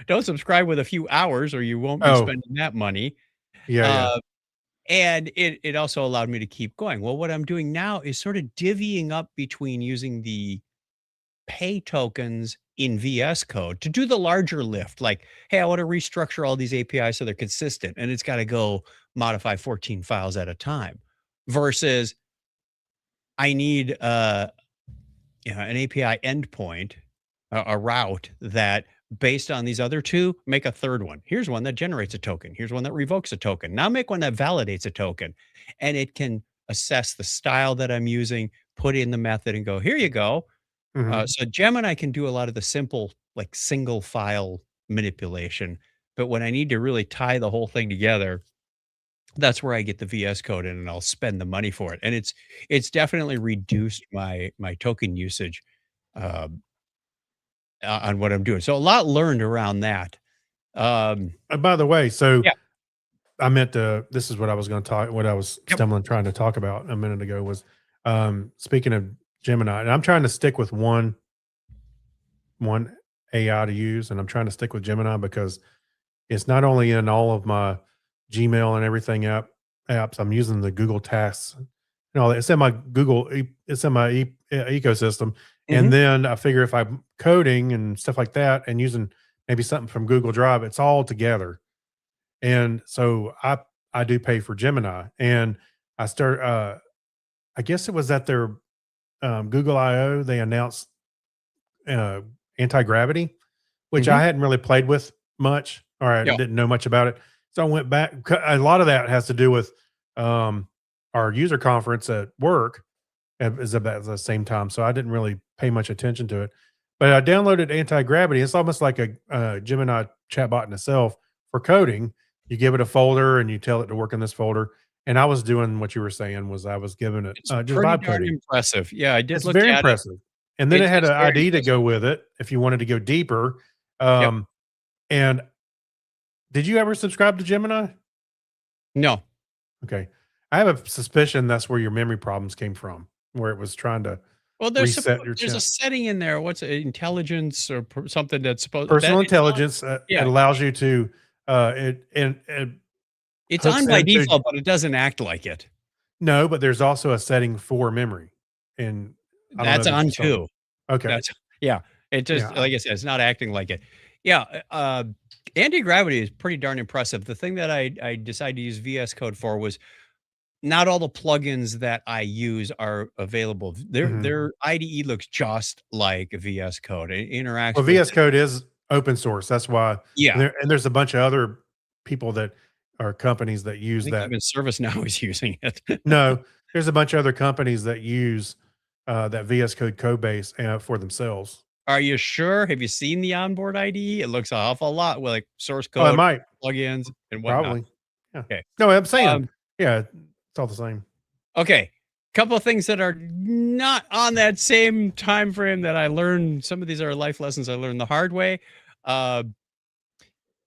Don't subscribe with a few hours or you won't be Oh, spending that money. yeah, yeah. Uh, and it also allowed me to keep going. Well, what I'm doing now is sort of divvying up between using the pay tokens in VS Code to do the larger lift. Like, hey, I want to restructure all these APIs so they're consistent, and it's got to go modify 14 files at a time. Versus, I need an API endpoint, a route that, based on these other two, make a third one. Here's one that generates a token. Here's one that revokes a token. Now make one that validates a token, and it can assess the style that I'm using, put in the method, and go, here you go. Mhm. So Gemini can do a lot of the simple, like, single file manipulation, but when I need to really tie the whole thing together, that's where I get the VS Code in and I'll spend the money for it. And it's definitely reduced my token usage, um, on what I'm doing. So a lot learned around that. Um, By the way, so yeah. I meant to. This is what I was going to talk. What I was Yep. stumbling trying to talk about a minute ago was speaking of Gemini, and I'm trying to stick with one AI to use, and I'm trying to stick with Gemini because it's not only in all of my Gmail and everything apps. I'm using the Google Tasks and all that. It's in my it's in my ecosystem. Mhm. And then I figure if I'm coding and stuff like that and using maybe something from Google Drive, it's all together. And so I do pay for Gemini, and I start. I guess it was at their Google I/O. They announced uh, anti gravity, which Mhm. I hadn't really played with much, or I Yeah. didn't know much about it. So I went back. A lot of that has to do with um, our user conference at work is about the same time. So I didn't really pay much attention to it. But I downloaded Anti Gravity. It's almost like a Gemini chatbot in itself for coding. You give it a folder and you tell it to work in this folder. And I was doing what you were saying was I was giving it It's just pretty vibe darn coding. impressive. Yeah, I did It's look very at it. impressive. And then it had It's an very ID to impressive. go with it if you wanted to go deeper. Yep. Um, and did you ever subscribe to Gemini? No. Okay. I have a suspicion that's where your memory problems came from, where it was trying to Well, reset your there's a chip. setting in there. What's it, intelligence or something that's supposed that Personal it's on. intelligence, it Yeah, allows you to, it it's hooks on by into. default, but it doesn't act like it. No, but there's also a setting for memory, and I don't know That's that on you saw that. too. Okay. That's yeah. It just Yeah. like I said, it's not acting like it. Yeah, anti-gravity is pretty darn impressive. The thing that I decided to use VS Code for was not all the plugins that I use are available. Mhm. Their IDE looks just like VS Code. It Well, interacts with VS Code is open source. That's why yeah. and there's a bunch of other people that are companies that I use think that. even ServiceNow is using it. No, there's a bunch of other companies that use, that VS Code code base, for themselves. Are you sure? Have you seen the onboard IDE? It looks an awful lot with like source Oh, it code, might. plugins, and whatnot. Probably. Yeah. Okay. No, I'm saying, Um, yeah, it's all the same. okay. Couple of things that are not on that same time frame that I learned. Some of these are life lessons I learned the hard way. Uh,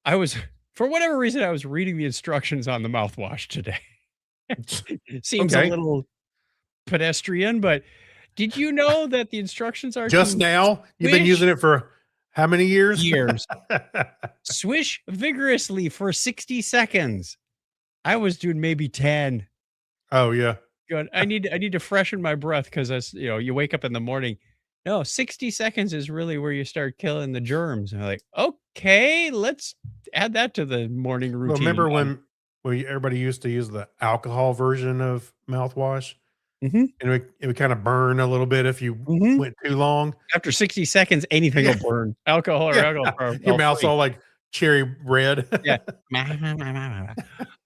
I was, for whatever reason, I was reading the instructions on the mouthwash today. It seems a Okay. little pedestrian, but did you know that the instructions are Just to now? You've been swish using it for how many years? years? Swish vigorously for 60 seconds. I was doing maybe 10. Oh, yeah. Good. I need to freshen my breath because as you know, you wake up in the morning. No, 60 seconds is really where you start killing the germs. And I'm like, okay, let's add that to the morning Well, routine. remember when everybody used to use the alcohol version of mouthwash? Mhm, And it would kinda burn a little bit if you mhm. went too long? After 60 seconds, anything Yeah, will burn. Alcohol or yeah. alcohol are Your all mouth's free. all, like, cherry red. Yeah.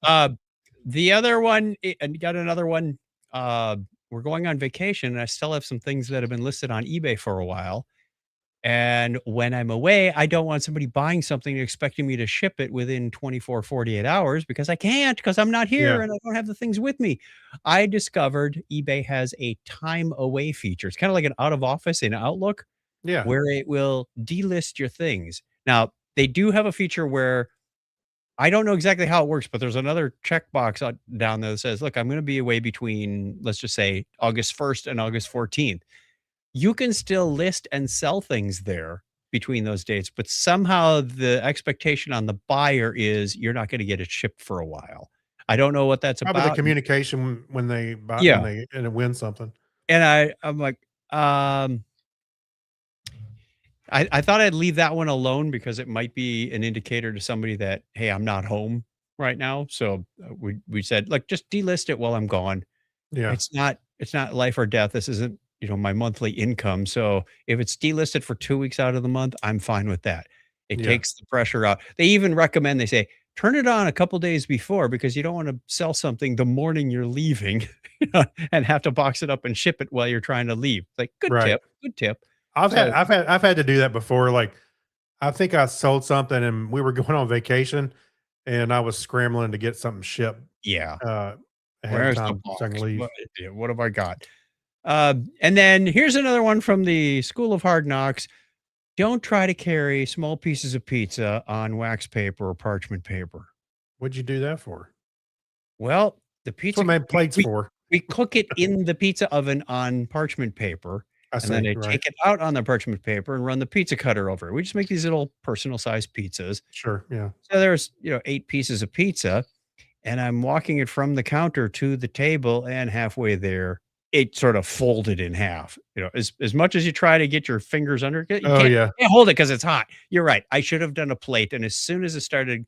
Uh, the other one, and got another one. Uh, we're going on vacation, and I still have some things that have been listed on eBay for a while. And when I'm away, I don't want somebody buying something and expecting me to ship it within 24, 48 hours because I can't because I'm not here Yeah, and I don't have the things with me. I discovered eBay has a time away feature. It's kind of like an out of office in Outlook yeah. where it will delist your things. Now, they do have a feature where I don't know exactly how it works, but there's another checkbox down there that says, look, I'm going to be away between, let's just say, August 1st and August 14th. You can still list and sell things there between those dates, but somehow the expectation on the buyer is you're not going to get it shipped for a while. I don't know what that's Probably the about. communication when they buy Yeah. and win something. And I'm like, um, I thought I'd leave that one alone because it might be an indicator to somebody that, hey, I'm not home right now. So we said, like, just delist it while I'm gone. Yeah, It's not life or death. This isn't, my monthly income. So if it's delisted for 2 weeks out of the month, I'm fine with that. It yeah, takes the pressure out. They even recommend, they say, turn it on a couple days before because you don't want to sell something the morning you're leaving and have to box it up and ship it while you're trying to leave. Like, good right. tip, good tip. I've had So I've had I've had to do that before, like, I think I sold something and we were going on vacation, and I was scrambling to get something shipped Yeah. Ahead of Where's the time so I can box? leave. What have I got? And then here's another one from the School of Hard Knocks. Don't try to carry small pieces of pizza on wax paper or parchment paper. What'd you do that for? Well, the That's pizza what my plate's we, for. we cook it in the pizza oven on parchment paper, I and then see. I Right. take it out on the parchment paper and run the pizza cutter over it. We just make these little personal sized pizzas. Sure. Yeah. So there's 8 pieces of pizza, and I'm walking it from the counter to the table, and halfway there, it sort of folded in half. As much as you try to get your fingers under it, you Oh yeah. can't hold it because it's hot. You're right. I should have done a plate, and as soon as it started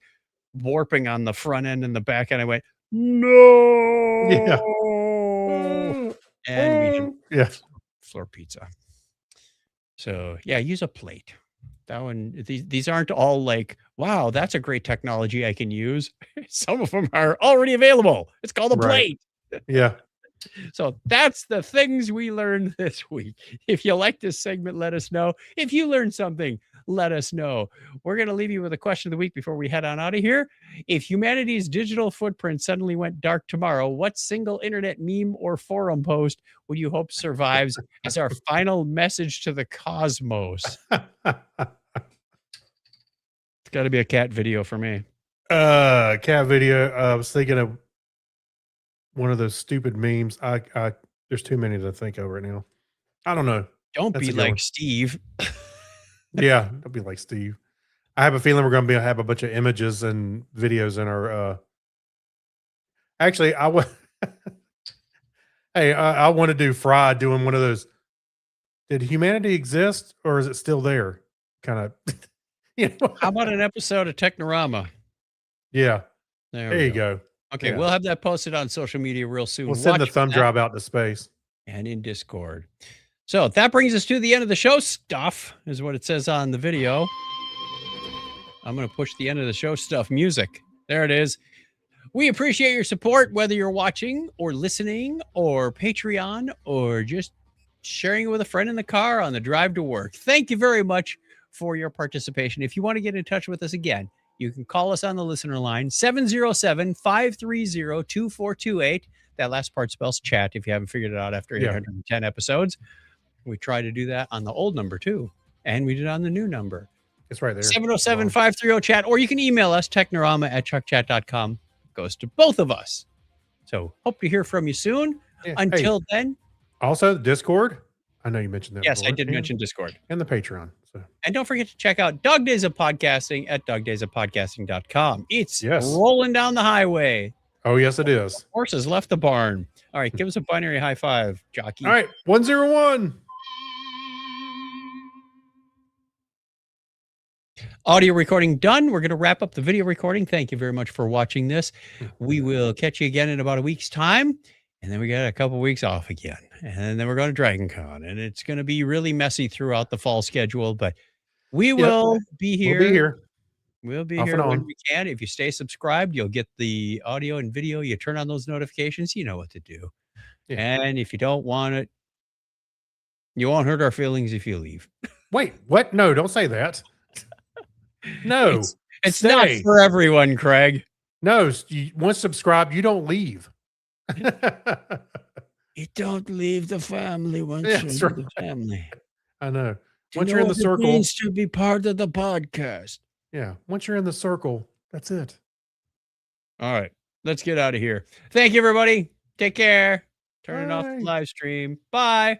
warping on the front end and the back end, I went, Yeah. no, and we did Yeah. floor pizza. So yeah, use a plate. That one, these aren't all like, wow, that's a great technology I can use. Some of them are already available. It's called a Right. plate. Yeah. So that's the things we learned this week. If you like this segment, let us know. If you learned something, let us know. We're going to leave you with a question of the week before we head on out of here. If humanity's digital footprint suddenly went dark tomorrow, what single internet meme or forum post would you hope survives as our final message to the cosmos? It's got to be a cat video for me. Cat video. I was thinking of one of those stupid memes. There's too many to think of right now. I don't know. Don't That's be a good like one. Steve. Yeah, don't be like Steve. I have a feeling we're going to have a bunch of images and videos in our. Actually, Hey, I want to do Fry doing one of those. Did humanity exist, or is it still there? Kind of. How about an episode of Technorama? Yeah. There There we you go. go. Okay, Yeah. we'll have that posted on social media real soon. We'll send the Watch for thumb that. drive out to space. And in Discord. So that brings us to the end of the show. Stuff is what it says on the video. I'm going to push the end of the show stuff music. There it is. We appreciate your support, whether you're watching or listening or Patreon or just sharing it with a friend in the car on the drive to work. Thank you very much for your participation. If you want to get in touch with us again, you can call us on the listener line, 707-530-2428. That last part spells chat if you haven't figured it out after 810 episodes. We try to do that on the old number too. And we did it on the new number. It's right there. 707-530-chat. Or you can email us, technorama@chuckchat.com. Goes to both of us. So hope to hear from you soon. Yeah. Until then. Also, the Discord. I know you mentioned that. Yes, I before. did mention Discord. And the Patreon. So. And don't forget to check out Dog Days of Podcasting at dogdaysofpodcasting.com. It's Yes. rolling down the highway. Oh, yes, it is. Horses left the barn. All right, give us a binary high five, jockey. All right, 101. Audio recording done. We're going to wrap up the video recording. Thank you very much for watching this. We will catch you again in about a week's time. And then we got a couple weeks off again. And then we're going to Dragon Con. And it's going to be really messy throughout the fall schedule. But we will be here. We'll be here. We'll be Off here and when on. we can. If you stay subscribed, you'll get the audio and video. You turn on those notifications. You know what to do. Yeah. And if you don't want it, you won't hurt our feelings if you leave. Wait, what? No, don't say that. No. It's not Stay. for everyone, Craig. No, once subscribed, you don't leave. You don't leave the family once That's you're in right. the family. I know. To Once you're in know the what it circle. means to be part of the podcast. Yeah. Once you're in the circle, that's it. All right, let's get out of here. Thank you, everybody. Take care. Turn it off the Bye. live stream. Bye.